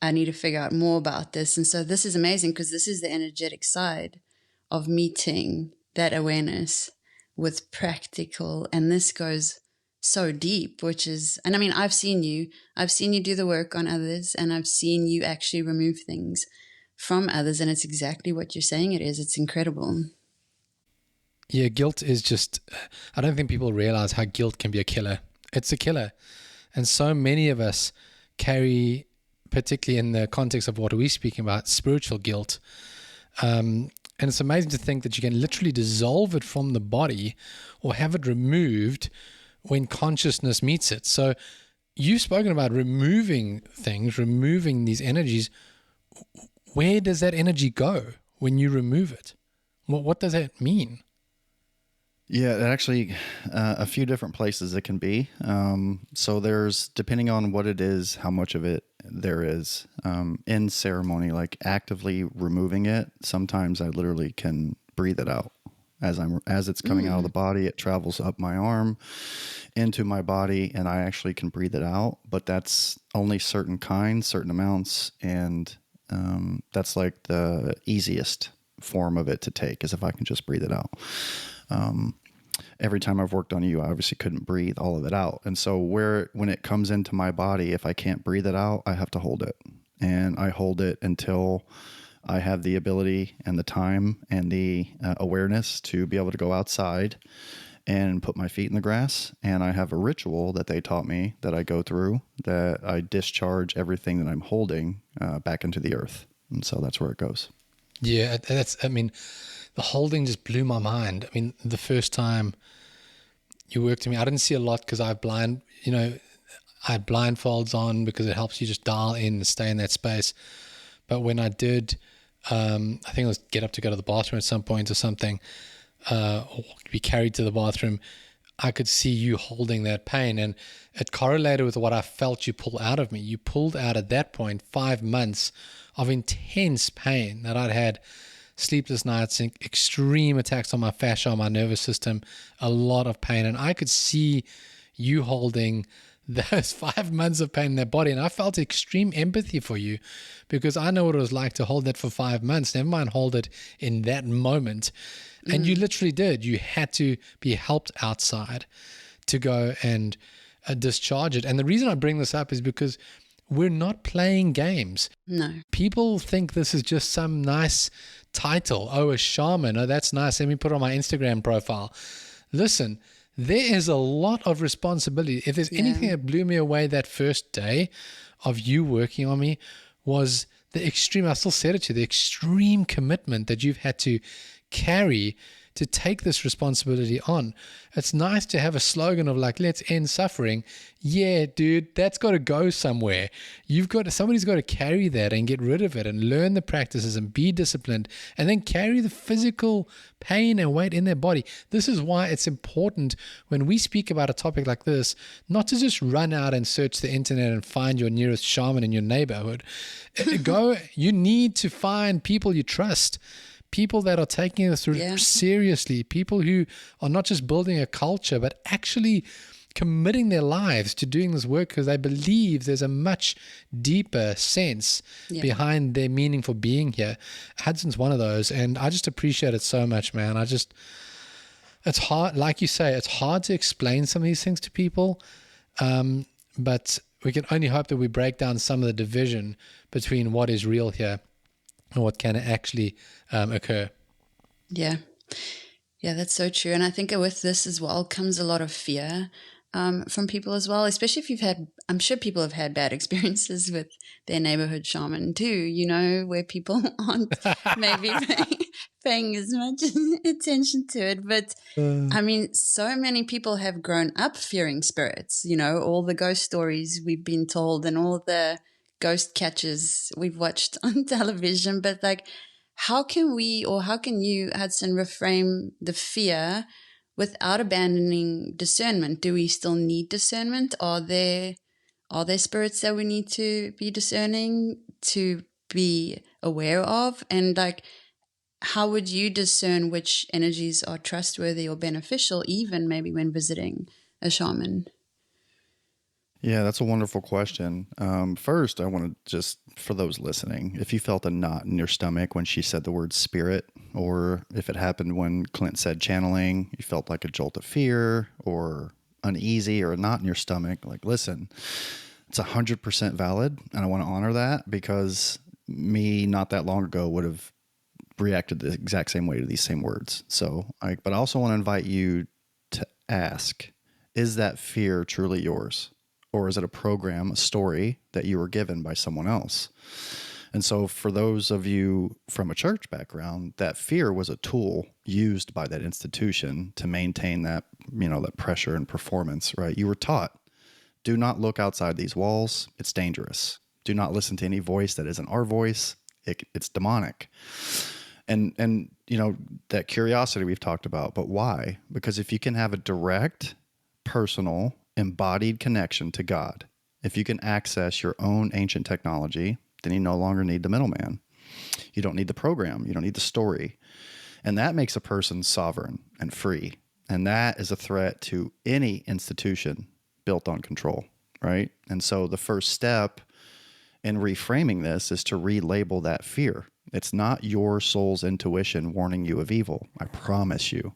I need to figure out more about this. And so this is amazing because this is the energetic side of meeting that awareness with practical. And this goes so deep, which is, and I mean, I've seen you do the work on others, and I've seen you actually remove things from others. And it's exactly what you're saying it is. It's incredible. Yeah, guilt is just, I don't think people realize how guilt can be a killer. It's a killer. And so many of us carry, particularly in the context of what we're speaking about, spiritual guilt. And it's amazing to think that you can literally dissolve it from the body or have it removed when consciousness meets it. So you've spoken about removing things, removing these energies. Where does that energy go when you remove it? What does that mean? Yeah, actually, a few different places it can be. So there's, depending on what it is, how much of it there is in ceremony, like actively removing it. Sometimes I literally can breathe it out as it's coming out of the body. It travels up my arm into my body, and I actually can breathe it out. But that's only certain kinds, certain amounts, and that's like the easiest form of it to take, is if I can just breathe it out. Every time I've worked on you, I obviously couldn't breathe all of it out. And so when it comes into my body, if I can't breathe it out, I have to hold it. And I hold it until I have the ability and the time and the awareness to be able to go outside and put my feet in the grass. And I have a ritual that they taught me that I go through, that I discharge everything that I'm holding back into the earth. And so that's where it goes. Yeah, I mean, the holding just blew my mind. I mean, the first time you worked with me, I didn't see a lot because I had blindfolds on because it helps you just dial in and stay in that space. But when I did, I think it was get up to go to the bathroom at some point or something, or be carried to the bathroom, I could see you holding that pain, and it correlated with what I felt you pull out of me. You pulled out at that point 5 months of intense pain that I'd had, sleepless nights, extreme attacks on my fascia, on my nervous system, a lot of pain. And I could see you holding those 5 months of pain in that body. And I felt extreme empathy for you because I know what it was like to hold that for 5 months, never mind hold it in that moment. And you literally did. You had to be helped outside to go and discharge it. And the reason I bring this up is because we're not playing games. No. People think this is just some nice title. Oh, a shaman. Oh, that's nice. Let me put it on my Instagram profile. Listen, there is a lot of responsibility. If there's anything that blew me away that first day of you working on me was the extreme, I still said it to you, the extreme commitment that you've had to carry to take this responsibility on. It's nice to have a slogan of like, let's end suffering. Yeah, dude, that's got to go somewhere. Somebody's got to carry that and get rid of it and learn the practices and be disciplined and then carry the physical pain and weight in their body. This is why it's important when we speak about a topic like this, not to just run out and search the internet and find your nearest shaman in your neighborhood. You need to find people you trust. People that are taking this seriously, people who are not just building a culture, but actually committing their lives to doing this work because they believe there's a much deeper sense behind their meaning for being here. Hudson's one of those, and I just appreciate it so much, man. It's hard, like you say, it's hard to explain some of these things to people, but we can only hope that we break down some of the division between what is real here and what can actually occur. Yeah, that's so true. And I think with this as well comes a lot of fear from people as well, especially if I'm sure people have had bad experiences with their neighborhood shaman too, where people aren't maybe paying as much attention to it. But I mean, so many people have grown up fearing spirits, all the ghost stories we've been told and all the ghost catchers we've watched on television. But like, how can you, Hudson, reframe the fear without abandoning discernment? Do we still need discernment? Are there spirits that we need to be discerning, to be aware of? And like, how would you discern which energies are trustworthy or beneficial, even maybe when visiting a shaman? Yeah, that's a wonderful question. First, I want to just, for those listening, if you felt a knot in your stomach when she said the word spirit, or if it happened when Clint said channeling, you felt like a jolt of fear or uneasy or a knot in your stomach, like, listen, it's 100% valid. And I want to honor that because me not that long ago would have reacted the exact same way to these same words. But I also want to invite you to ask, is that fear truly yours? Or is it a program, a story that you were given by someone else? And so for those of you from a church background, that fear was a tool used by that institution to maintain that, that pressure and performance, right? You were taught, do not look outside these walls. It's dangerous. Do not listen to any voice that isn't our voice. It's demonic. And that curiosity we've talked about, but why? Because if you can have a direct, personal, embodied connection to God, if you can access your own ancient technology, then you no longer need the middleman. You don't need the program. You don't need the story. And that makes a person sovereign and free. And that is a threat to any institution built on control, right? And so the first step in reframing this is to relabel that fear. It's not your soul's intuition warning you of evil. I promise you.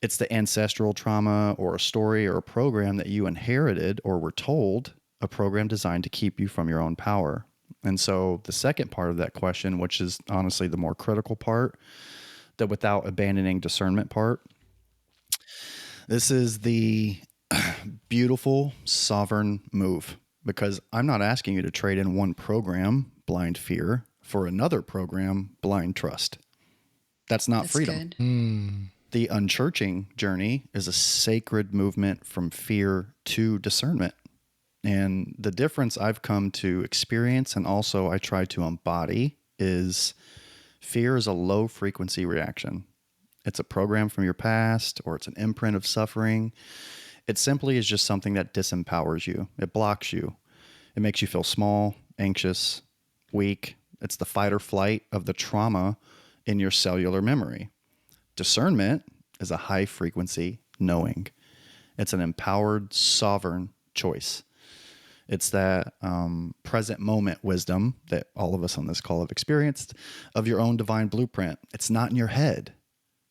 It's the ancestral trauma or a story or a program that you inherited or were told, a program designed to keep you from your own power. And so the second part of that question, which is honestly the more critical part, the without abandoning discernment part, this is the beautiful sovereign move, because I'm not asking you to trade in one program, blind fear, For another program, blind trust. That's not That's freedom. good. The Unchurching journey is a sacred movement from fear to discernment. And the difference I've come to experience and also I try to embody is fear is a low frequency reaction. It's a program from your past, or it's an imprint of suffering. It simply is just something that disempowers you. It blocks you. It makes you feel small, anxious, weak. It's the fight or flight of the trauma in your cellular memory. Discernment is a high frequency knowing. It's an empowered, sovereign choice. It's that present moment wisdom that all of us on this call have experienced of your own divine blueprint. It's not in your head.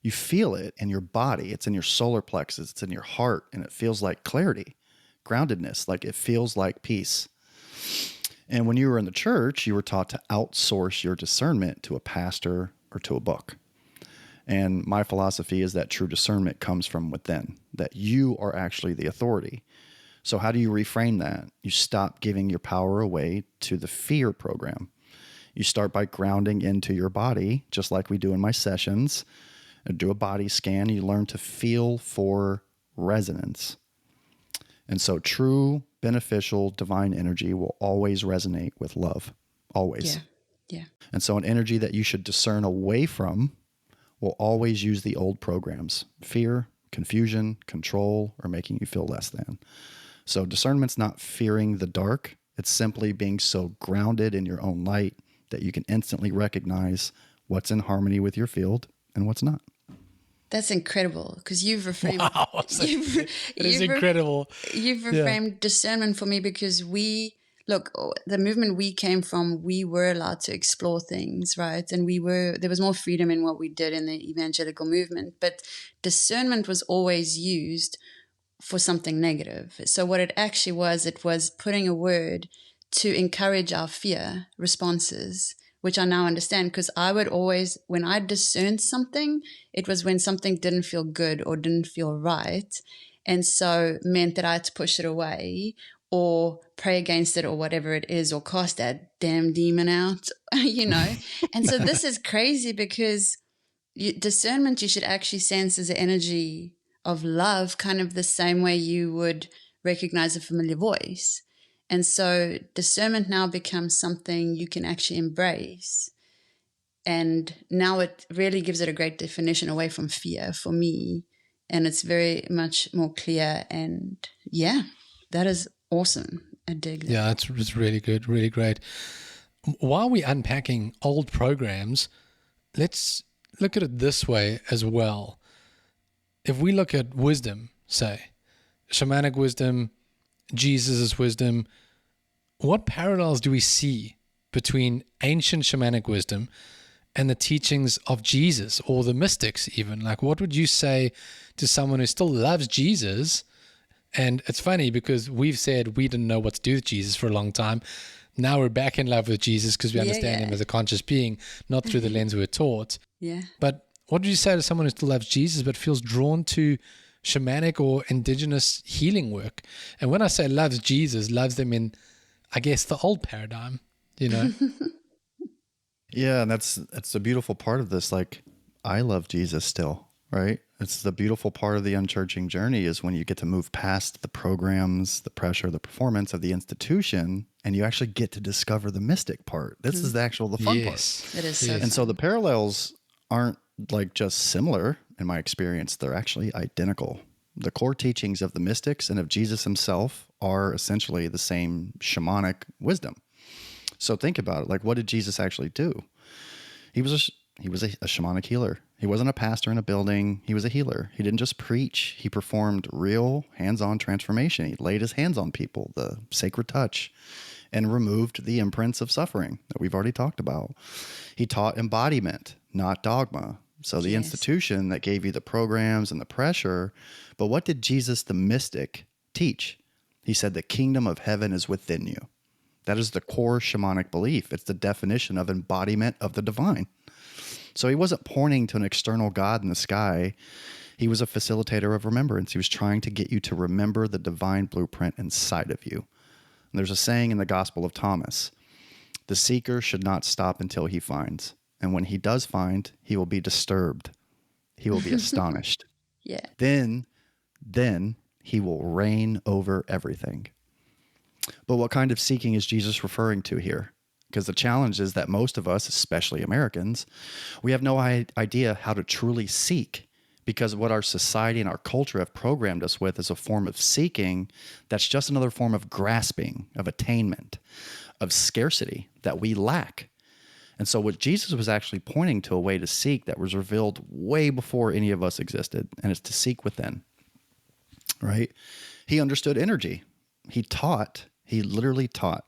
You feel it in your body. It's in your solar plexus. It's in your heart. And it feels like clarity, groundedness, like it feels like peace. And when you were in the church, you were taught to outsource your discernment to a pastor or to a book. And my philosophy is that true discernment comes from within, that you are actually the authority. So how do you reframe that? You stop giving your power away to the fear program. You start by grounding into your body, just like we do in my sessions. Do a body scan. You learn to feel for resonance. And so true, beneficial, divine energy will always resonate with love. Always. Yeah. And so an energy that you should discern away from will always use the old programs: fear, confusion, control, or making you feel less than. So discernment's not fearing the dark. It's simply being so grounded in your own light that you can instantly recognize what's in harmony with your field and what's not. That's incredible, because you've reframed. Wow. It is incredible. You've reframed discernment for me, because the movement we came from, we were allowed to explore things, right? And there was more freedom in what we did in the evangelical movement, but discernment was always used for something negative. So what it actually was, it was putting a word to encourage our fear responses, which I now understand, because I would always, when I discerned something, it was when something didn't feel good or didn't feel right. And so meant that I had to push it away or pray against it or whatever it is, or cast that damn demon out, And so this is crazy, because discernment you should actually sense as an energy of love, kind of the same way you would recognize a familiar voice. And so discernment now becomes something you can actually embrace. And now it really gives it a great definition away from fear for me. And it's very much more clear. And yeah, that is awesome. I dig that. Yeah, it's really good, really great. While we're unpacking old programs, let's look at it this way as well. If we look at wisdom, say, shamanic wisdom, Jesus' wisdom, what parallels do we see between ancient shamanic wisdom and the teachings of Jesus, or the mystics even? Like, what would you say to someone who still loves Jesus? And it's funny, because we've said we didn't know what to do with Jesus for a long time. Now we're back in love with Jesus because we understand him as a conscious being, not through the lens we were taught. Yeah. But what would you say to someone who still loves Jesus but feels drawn to shamanic or indigenous healing work? And when I say loves Jesus, loves them in, I guess, the old paradigm, Yeah, and that's the beautiful part of this. Like, I love Jesus still, right? It's the beautiful part of the Unchurching journey, is when you get to move past the programs, the pressure, the performance of the institution, and you actually get to discover the mystic part. This is the fun part. It is so And fun. so the parallels aren't like just similar. In my experience, they're actually identical. The core teachings of the mystics and of Jesus himself are essentially the same shamanic wisdom. So think about it. Like, what did Jesus actually do? He was a shamanic healer. He wasn't a pastor in a building. He was a healer. He didn't just preach. He performed real hands-on transformation. He laid his hands on people, the sacred touch, and removed the imprints of suffering that we've already talked about. He taught embodiment, not dogma. So the institution that gave you the programs and the pressure, but what did Jesus the mystic teach? He said the kingdom of heaven is within you. That is the core shamanic belief. It's the definition of embodiment of the divine. So he wasn't pointing to an external God in the sky. He was a facilitator of remembrance. He was trying to get you to remember the divine blueprint inside of you. And there's a saying in the Gospel of Thomas, The seeker should not stop until he finds. And when he does find, he will be disturbed. He will be astonished. Yeah. Then he will reign over everything. But what kind of seeking is Jesus referring to here? Because the challenge is that most of us, especially Americans, we have no idea how to truly seek, because what our society and our culture have programmed us with is a form of seeking that's just another form of grasping, of attainment, of scarcity that we lack. And so what Jesus was actually pointing to a way to seek that was revealed way before any of us existed, and it's to seek within, right? He understood energy. He literally taught,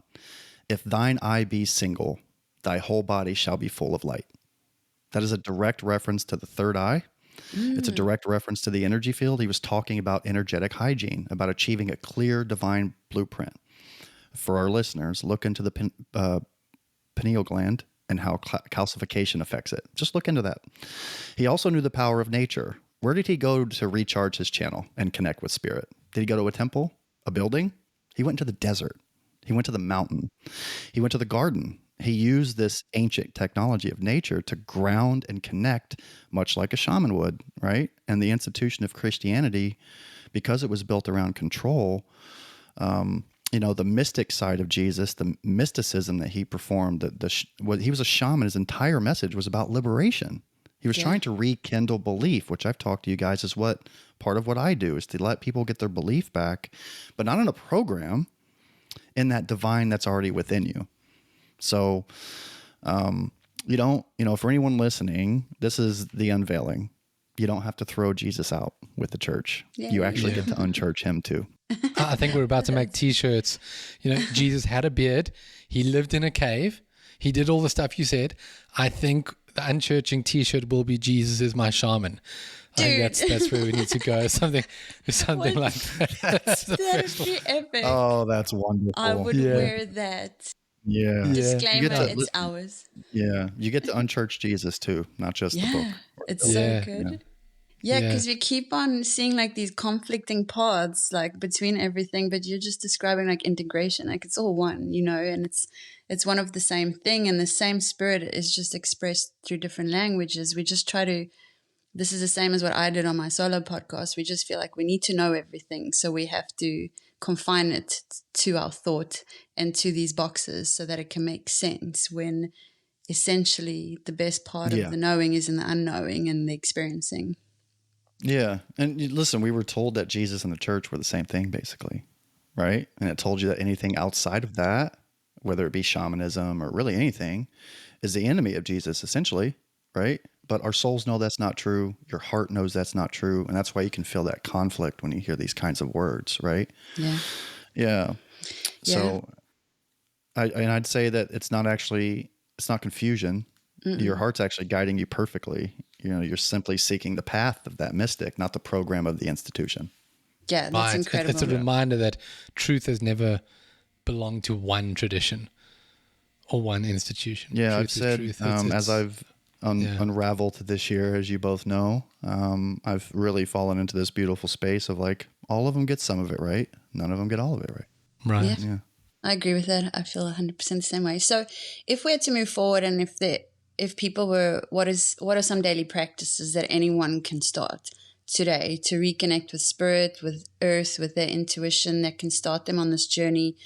if thine eye be single, thy whole body shall be full of light. That is a direct reference to the third eye. It's a direct reference to the energy field. He was talking about energetic hygiene, about achieving a clear divine blueprint. For our listeners, look into the pineal gland and how calcification affects it. Just look into that. He also knew the power of nature. Where did he go to recharge his channel and connect with spirit? Did he go to a temple, a building? He went to the desert. He went to the mountain. He went to the garden. He used this ancient technology of nature to ground and connect, much like a shaman would, right? And the institution of Christianity, because it was built around control, the mystic side of Jesus, the mysticism that he performed, he was a shaman. His entire message was about liberation. He was trying to rekindle belief, which I've talked to you guys is what part of what I do, is to let people get their belief back, but not in a program, in that divine that's already within you. So, for anyone listening, this is the unveiling. You don't have to throw Jesus out with the church. Yay. You actually get to unchurch him too. I think we're about to make t-shirts. Jesus had a beard. He lived in a cave. He did all the stuff you said. I think the Unchurching t-shirt will be Jesus is my shaman. I think that's where we need to go. Something like that. That would be epic. Oh, that's wonderful. I would wear that. Yeah. Disclaimer, it's ours. Yeah. You get to unchurch Jesus too, not just the book. It's so good. Yeah, because we keep on seeing like these conflicting paths like between everything, but you're just describing like integration, like it's all one, and it's one of the same thing, and the same spirit is just expressed through different languages. We just try to, this is the same as what I did on my solo podcast. We just feel like we need to know everything, so we have to confine it to our thought and to these boxes so that it can make sense, when essentially the best part of the knowing is in the unknowing and the experiencing. Yeah. And listen, we were told that Jesus and the church were the same thing, basically, right? And it told you that anything outside of that, whether it be shamanism or really anything, is the enemy of Jesus, essentially, right? But our souls know that's not true. Your heart knows that's not true. And that's why you can feel that conflict when you hear these kinds of words, right? Yeah. Yeah. So I'd say that it's not confusion. Mm-mm. Your heart's actually guiding you perfectly. You're simply seeking the path of that mystic, not the program of the institution. Yeah, that's incredible. It's a reminder that truth has never belonged to one tradition or one institution. Yeah, truth I've said, as I've unraveled this year, as you both know, I've really fallen into this beautiful space of like, all of them get some of it right. None of them get all of it right. Right. Yeah. I agree with that. I feel 100% the same way. So if we had to move forward, and if people were, what are some daily practices that anyone can start today to reconnect with spirit, with earth, with their intuition, that can start them on this journey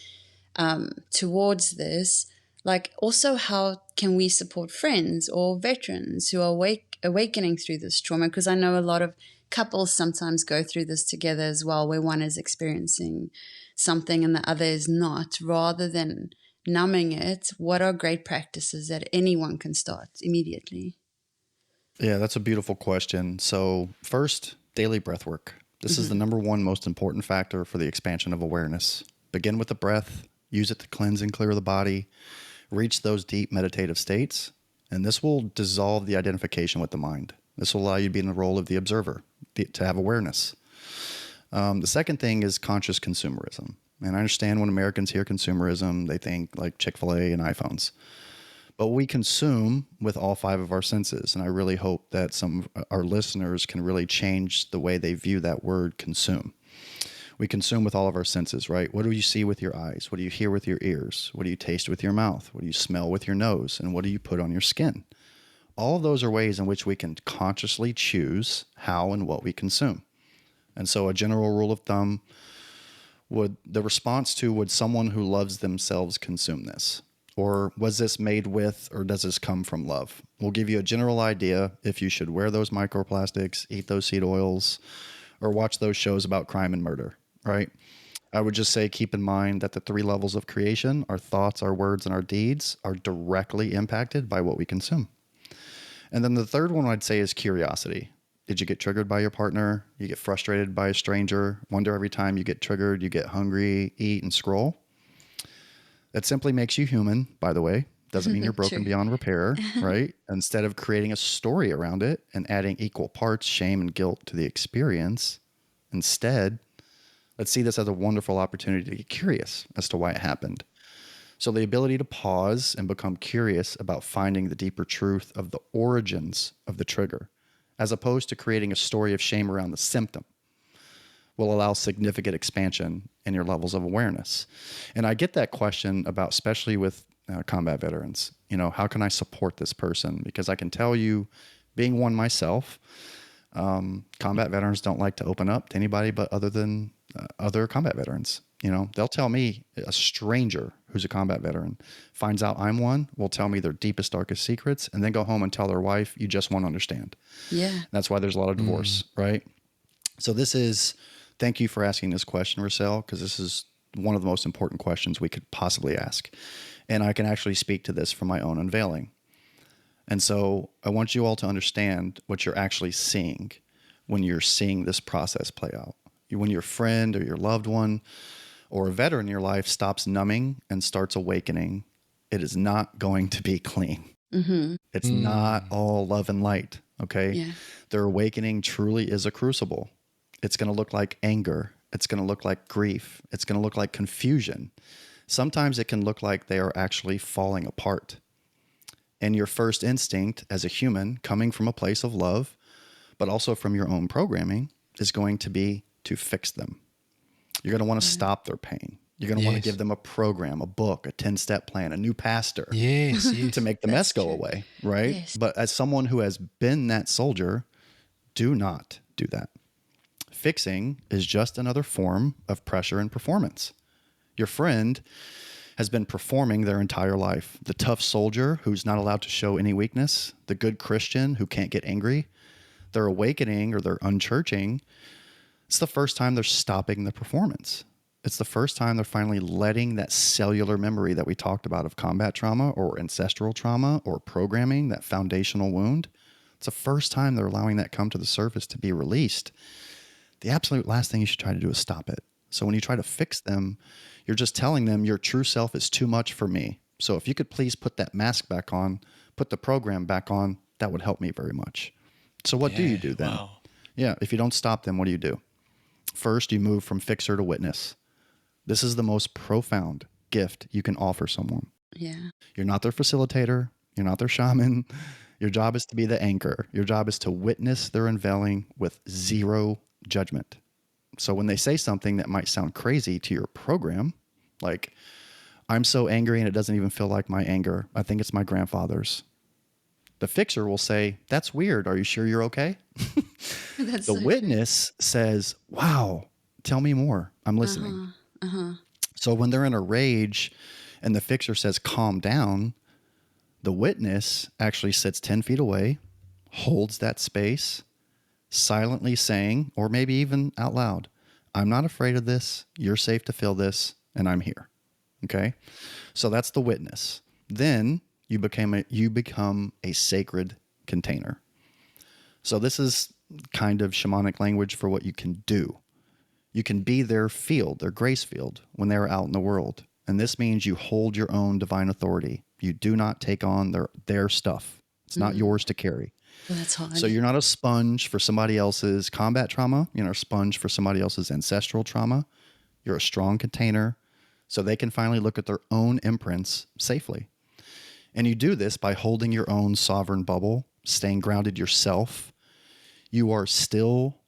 towards this? Like, also, how can we support friends or veterans who are awakening through this trauma? Because I know a lot of couples sometimes go through this together as well, where one is experiencing something and the other is not. Rather than numbing it, what are great practices that anyone can start immediately? Yeah, that's a beautiful question. So first, daily breath work. This is the number one most important factor for the expansion of awareness. Begin with the breath, use it to cleanse and clear the body, reach those deep meditative states, and this will dissolve the identification with the mind. This will allow you to be in the role of the observer, to have awareness. The second thing is conscious consumerism. And I understand when Americans hear consumerism, they think like Chick-fil-A and iPhones. But we consume with all five of our senses. And I really hope that some of our listeners can really change the way they view that word consume. We consume with all of our senses, right? What do you see with your eyes? What do you hear with your ears? What do you taste with your mouth? What do you smell with your nose? And what do you put on your skin? All of those are ways in which we can consciously choose how and what we consume. And so a general rule of thumb would someone who loves themselves consume this? Or was this made with, or does this come from love? We'll give you a general idea if you should wear those microplastics, eat those seed oils, or watch those shows about crime and murder, right? I would just say, keep in mind that the 3 levels of creation, our thoughts, our words, and our deeds, are directly impacted by what we consume. And then the third one I'd say is curiosity. Did you get triggered by your partner? You get frustrated by a stranger? Wonder every time you get triggered, you get hungry, eat, and scroll? That simply makes you human, by the way. Doesn't mean you're broken beyond repair, right? Instead of creating a story around it and adding equal parts shame and guilt to the experience, instead, let's see this as a wonderful opportunity to get curious as to why it happened. So the ability to pause and become curious about finding the deeper truth of the origins of the trigger, as opposed to creating a story of shame around the symptom, will allow significant expansion in your levels of awareness. And I get that question about, especially with combat veterans, how can I support this person? Because I can tell you, being one myself, combat veterans don't like to open up to anybody but other combat veterans. They'll tell me, a stranger who's a combat veteran finds out I'm one, will tell me their deepest, darkest secrets, and then go home and tell their wife, you just won't understand. Yeah. That's why there's a lot of divorce, right? So thank you for asking this question, Rachelle, because this is one of the most important questions we could possibly ask. And I can actually speak to this from my own unveiling. And so I want you all to understand what you're actually seeing when you're seeing this process play out. When your friend or your loved one or a veteran in your life stops numbing and starts awakening, it is not going to be clean. Mm-hmm. It's not all love and light, okay? Yeah. Their awakening truly is a crucible. It's going to look like anger. It's going to look like grief. It's going to look like confusion. Sometimes it can look like they are actually falling apart. And your first instinct as a human, coming from a place of love, but also from your own programming, is going to be to fix them. You're going to want to stop their pain. You're going to want to give them a program, a book, a 10-step plan, a new pastor to make the mess go away, right? Yes. But as someone who has been that soldier, do not do that. Fixing is just another form of pressure and performance. Your friend has been performing their entire life. The tough soldier who's not allowed to show any weakness, the good Christian who can't get angry, they're awakening or they're unchurching. It's the first time they're stopping the performance. It's the first time they're finally letting that cellular memory that we talked about of combat trauma or ancestral trauma or programming, that foundational wound. It's the first time they're allowing that come to the surface to be released. The absolute last thing you should try to do is stop it. So when you try to fix them, you're just telling them your true self is too much for me. So if you could please put that mask back on, put the program back on, that would help me very much. So what do you do then? Wow. Yeah, if you don't stop them, what do? First, you move from fixer to witness. This is the most profound gift you can offer someone. Yeah. You're not their facilitator. You're not their shaman. Your job is to be the anchor. Your job is to witness their unveiling with zero judgment. So when they say something that might sound crazy to your program, like, I'm so angry and it doesn't even feel like my anger. I think it's my grandfather's. The fixer will say, that's weird. Are you sure you're okay? That's The so witness says, wow, tell me more. I'm listening. So when they're in a rage and the fixer says, calm down, the witness actually sits 10 feet away, holds that space, silently saying, or maybe even out loud, I'm not afraid of this. You're safe to feel this, and I'm here. Okay? So that's the witness. Then you become a sacred container. So this is kind of shamanic language for what you can do. You can be their field, their grace field, when they're out in the world. And this means you hold your own divine authority. You do not take on their stuff. It's not yours to carry. Well, that's hard. So you're not a sponge for somebody else's combat trauma. You're not a sponge for somebody else's ancestral trauma. You're a strong container so they can finally look at their own imprints safely. And you do this by holding your own sovereign bubble, staying grounded yourself. You are still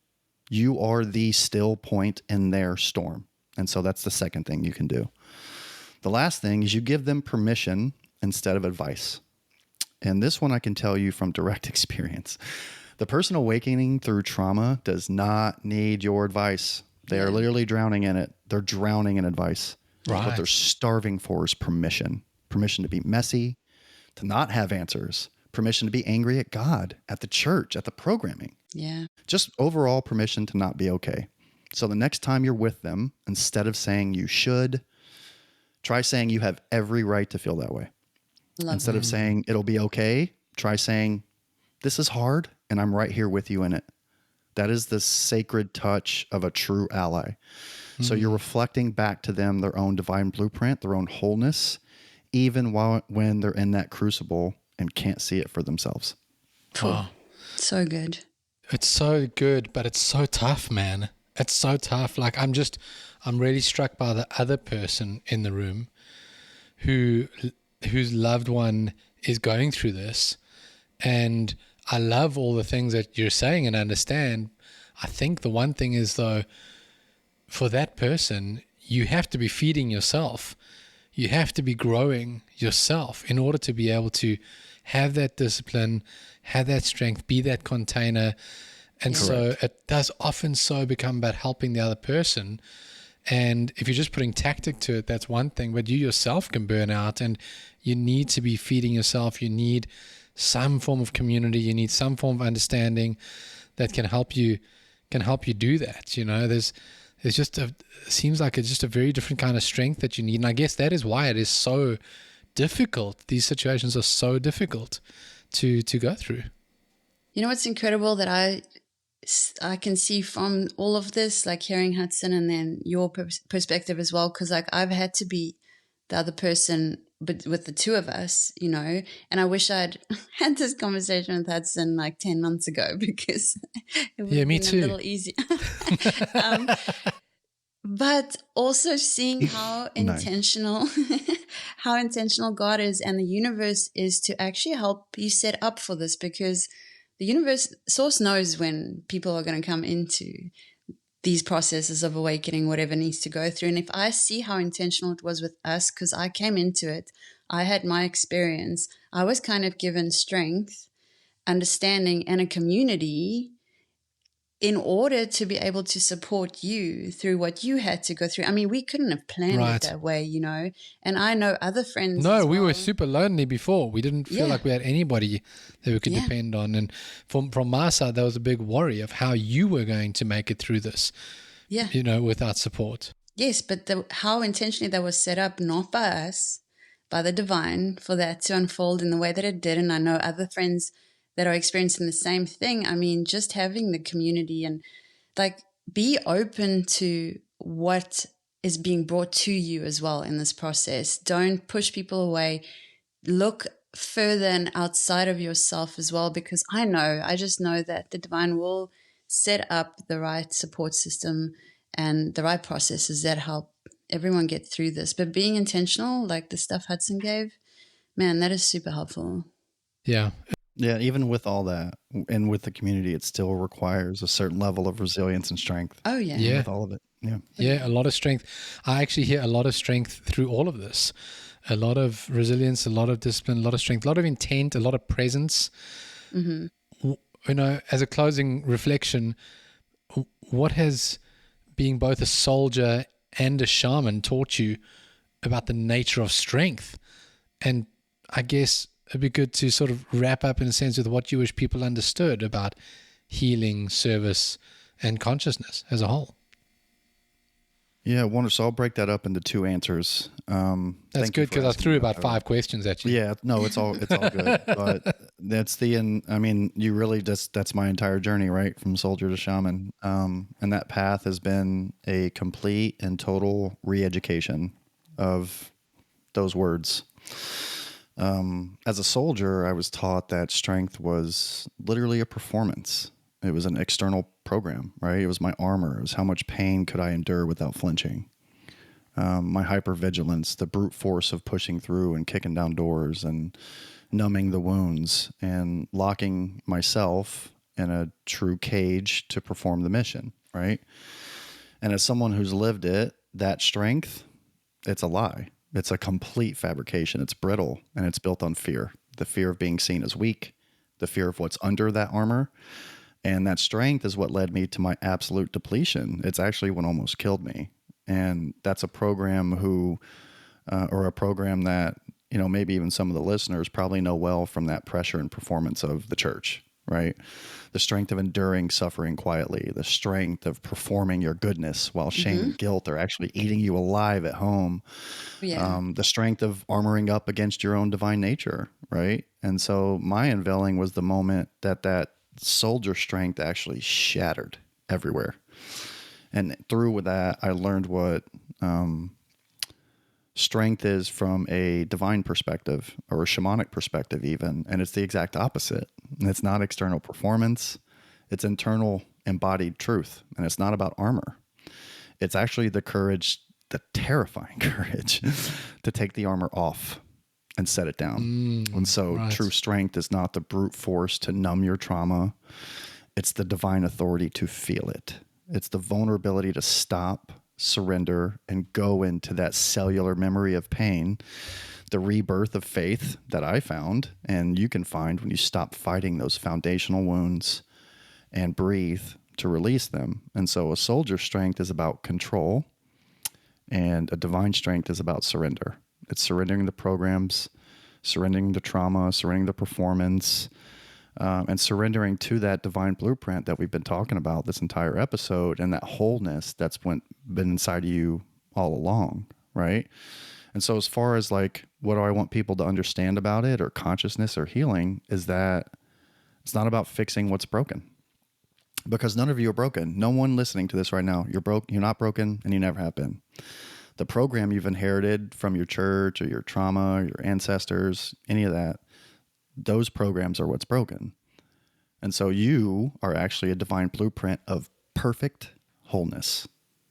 You are the still point in their storm. And so that's the second thing you can do. The last thing is you give them permission instead of advice. And this one I can tell you from direct experience. The person awakening through trauma does not need your advice. They are literally drowning in it. They're drowning in advice. Right. What they're starving for is permission. Permission to be messy, to not have answers, permission to be angry at God, at the church, at the programming. Yeah. Just overall permission to not be okay. So the next time you're with them, instead of saying you should, try saying you have every right to feel that way. Instead of saying it'll be okay, try saying this is hard and I'm right here with you in it. That is the sacred touch of a true ally. So you're reflecting back to them their own divine blueprint, their own wholeness, even when they're in that crucible and can't see it for themselves. Wow. So good. It's so good, but it's so tough, man. It's so tough. Like I'm really struck by the other person in the room whose loved one is going through this. And I love all the things that you're saying and understand. I think the one thing is, though, for that person, you have to be feeding yourself. You have to be growing yourself in order to be able to have that discipline, have that strength, be that container. And so it does often so become about helping the other person. And if you're just putting tactic to it, that's one thing, but you yourself can burn out, and you need to be feeding yourself. You need some form of community. You need some form of understanding that can help you do that. You know, there's just seems like it's just a very different kind of strength that you need. And I guess that is why it is so difficult. These situations are so difficult to go through. You know what's incredible that I can see from all of this, like hearing Hudson and then your perspective as well, because like I've had to be the other person, but with the two of us, you know, and I wish I'd had this conversation with Hudson like 10 months ago, because it would have been a little easier. But also seeing how intentional, how intentional God is and the universe is to actually help you set up for this, because the universe source knows when people are going to come into these processes of awakening, whatever needs to go through. And if I see how intentional it was with us, because I came into it, I had my experience, I was kind of given strength, understanding, and a community in order to be able to support you through what you had to go through. I mean, we couldn't have planned it that way, you know. And I know other friends. No, we were super lonely before. We didn't feel like we had anybody that we could depend on. And from my side, there was a big worry of how you were going to make it through this, you know, without support. Yes, but how intentionally that was set up, not by us, by the divine, for that to unfold in the way that it did. And I know other friends that are experiencing the same thing. I mean, just having the community and like be open to what is being brought to you as well in this process. Don't push people away. Look further and outside of yourself as well, because I just know that the divine will set up the right support system and the right processes that help everyone get through this. But being intentional, like the stuff Hudson gave, man, that is super helpful. Yeah. Yeah, even with all that and with the community, it still requires a certain level of resilience and strength. Oh, yeah. Yeah. With all of it. Yeah. Yeah, a lot of strength. I actually hear a lot of strength through all of this. A lot of resilience, a lot of discipline, a lot of strength, a lot of intent, a lot of presence. Mm-hmm. You know, as a closing reflection, what has being both a soldier and a shaman taught you about the nature of strength? And I guess it'd be good to sort of wrap up in a sense with what you wish people understood about healing, service, and consciousness as a whole. Yeah, so I'll break that up into two answers. That's good, because I threw about 5 questions at you. Yeah, no, it's all good. But that's you really that's my entire journey, right? From soldier to shaman. And that path has been a complete and total re-education of those words. As a soldier, I was taught that strength was literally a performance. It was an external program, right? It was my armor. It was how much pain could I endure without flinching. My hypervigilance, the brute force of pushing through and kicking down doors and numbing the wounds and locking myself in a true cage to perform the mission, right? And as someone who's lived it, that strength, it's a lie. It's a complete fabrication. It's brittle, and it's built on fear. The fear of being seen as weak, the fear of what's under that armor. And that strength is what led me to my absolute depletion. It's actually what almost killed me. And that's a program or a program that, maybe even some of the listeners probably know well from that pressure and performance of the church, right? The strength of enduring suffering quietly, the strength of performing your goodness while shame and guilt are actually eating you alive at home. Yeah. The strength of armoring up against your own divine nature, right? And so my unveiling was the moment that soldier strength actually shattered everywhere. And through that, I learned what strength is from a divine perspective or a shamanic perspective even. And it's the exact opposite. And it's not external performance. It's internal embodied truth. And it's not about armor. It's actually the courage, the terrifying courage to take the armor off and set it down. And so true strength is not the brute force to numb your trauma. It's the divine authority to feel it. It's the vulnerability to stop, surrender, and go into that cellular memory of pain, the rebirth of faith that I found, and you can find when you stop fighting those foundational wounds and breathe to release them. And so a soldier strength is about control, and a divine strength is about surrender. It's surrendering the programs, surrendering the trauma, surrendering the performance, and surrendering to that divine blueprint that we've been talking about this entire episode, and that wholeness that's been inside of you all along, right? And so as far as like, what do I want people to understand about it, or consciousness or healing, is that it's not about fixing what's broken. Because none of you are broken. No one listening to this right now, you're not broken, and you never have been. The program you've inherited from your church or your trauma, your ancestors, any of that, those programs are what's broken. And so you are actually a divine blueprint of perfect wholeness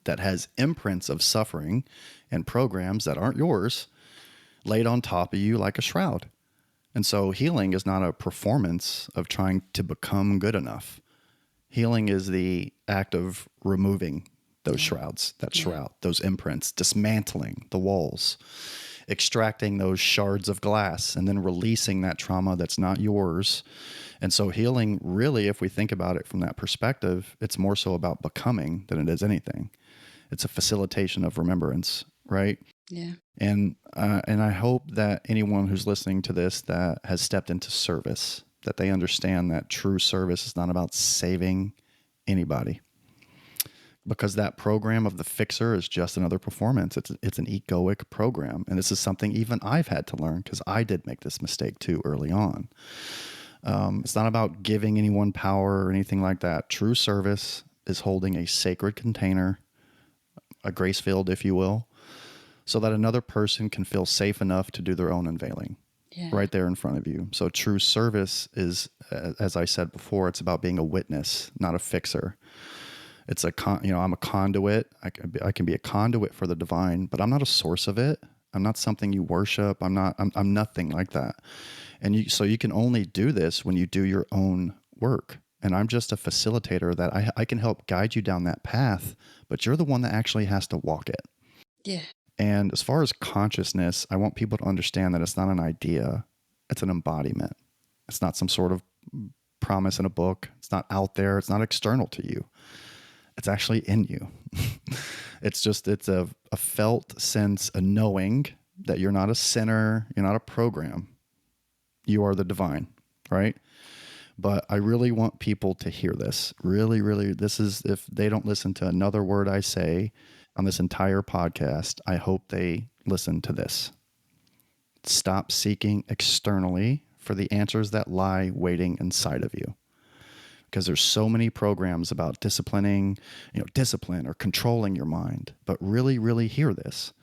that has imprints of suffering and programs that aren't yours laid on top of you like a shroud. And so healing is not a performance of trying to become good enough. Healing is the act of removing those shrouds, shroud, those imprints, dismantling the walls, extracting those shards of glass, and then releasing that trauma that's not yours. And so healing, really, if we think about it from that perspective, it's more so about becoming than it is anything. It's a facilitation of remembrance, right? Yeah. And I hope that anyone who's listening to this that has stepped into service, that they understand that true service is not about saving anybody. Because that program of the fixer is just another performance. It's an egoic program. And this is something even I've had to learn, because I did make this mistake too early on. It's not about giving anyone power or anything like that. True service is holding a sacred container, a grace field, if you will, so that another person can feel safe enough to do their own unveiling right there in front of you. So true service is, as I said before, it's about being a witness, not a fixer. It's I'm a conduit. I can be a conduit for the divine, but I'm not a source of it. I'm not something you worship. I'm nothing like that. And so you can only do this when you do your own work. And I'm just a facilitator that I can help guide you down that path, but you're the one that actually has to walk it. Yeah. And as far as consciousness, I want people to understand that it's not an idea. It's an embodiment. It's not some sort of promise in a book. It's not out there. It's not external to you. It's actually in you. It's a felt sense, a knowing that you're not a sinner, you're not a program. You are the divine, right? But I really want people to hear this. Really, really, this is, if they don't listen to another word I say on this entire podcast, I hope they listen to this. Stop seeking externally for the answers that lie waiting inside of you. Because there's so many programs about discipline or controlling your mind. But really, really hear this.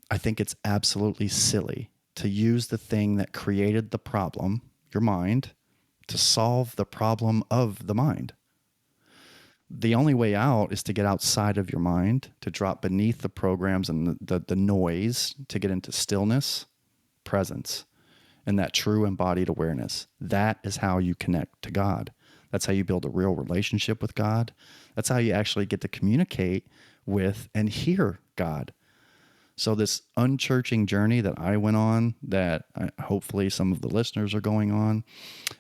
I think it's absolutely silly to use the thing that created the problem, your mind, to solve the problem of the mind. The only way out is to get outside of your mind, to drop beneath the programs and the noise, to get into stillness, presence, and that true embodied awareness. That is how you connect to God. That's how you build a real relationship with God. That's how you actually get to communicate with and hear God. So this unchurching journey that I went on, that hopefully some of the listeners are going on,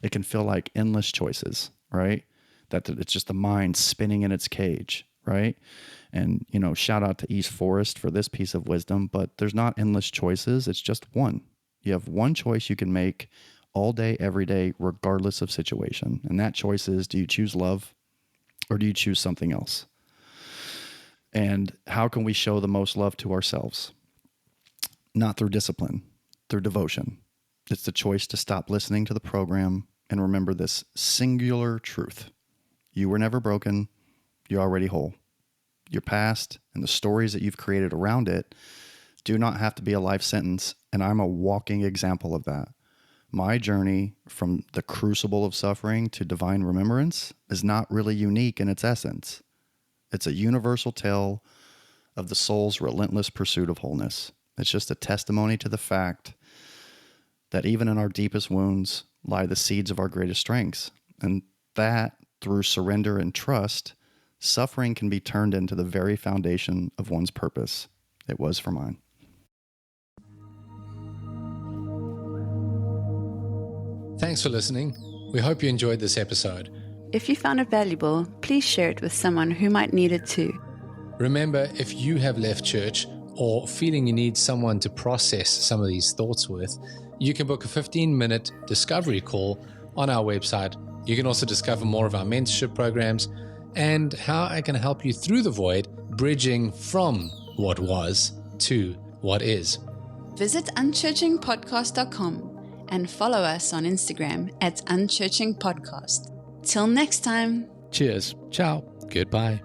it can feel like endless choices, right? That it's just the mind spinning in its cage, right? And, shout out to East Forest for this piece of wisdom, but there's not endless choices. It's just one. You have one choice you can make all day, every day, regardless of situation. And that choice is, do you choose love or do you choose something else? And how can we show the most love to ourselves? Not through discipline, through devotion. It's the choice to stop listening to the program and remember this singular truth. You were never broken. You're already whole. Your past and the stories that you've created around it do not have to be a life sentence. And I'm a walking example of that. My journey from the crucible of suffering to divine remembrance is not really unique in its essence. It's a universal tale of the soul's relentless pursuit of wholeness. It's just a testimony to the fact that even in our deepest wounds lie the seeds of our greatest strengths. And that, through surrender and trust, suffering can be turned into the very foundation of one's purpose. It was for mine. Thanks for listening. We hope you enjoyed this episode. If you found it valuable, please share it with someone who might need it too. Remember, if you have left church or feeling you need someone to process some of these thoughts with, you can book a 15-minute discovery call on our website. You can also discover more of our mentorship programs and how I can help you through the void, bridging from what was to what is. Visit unchurchingpodcast.com and follow us on Instagram @unchurchingpodcast. Till next time. Cheers. Ciao. Goodbye.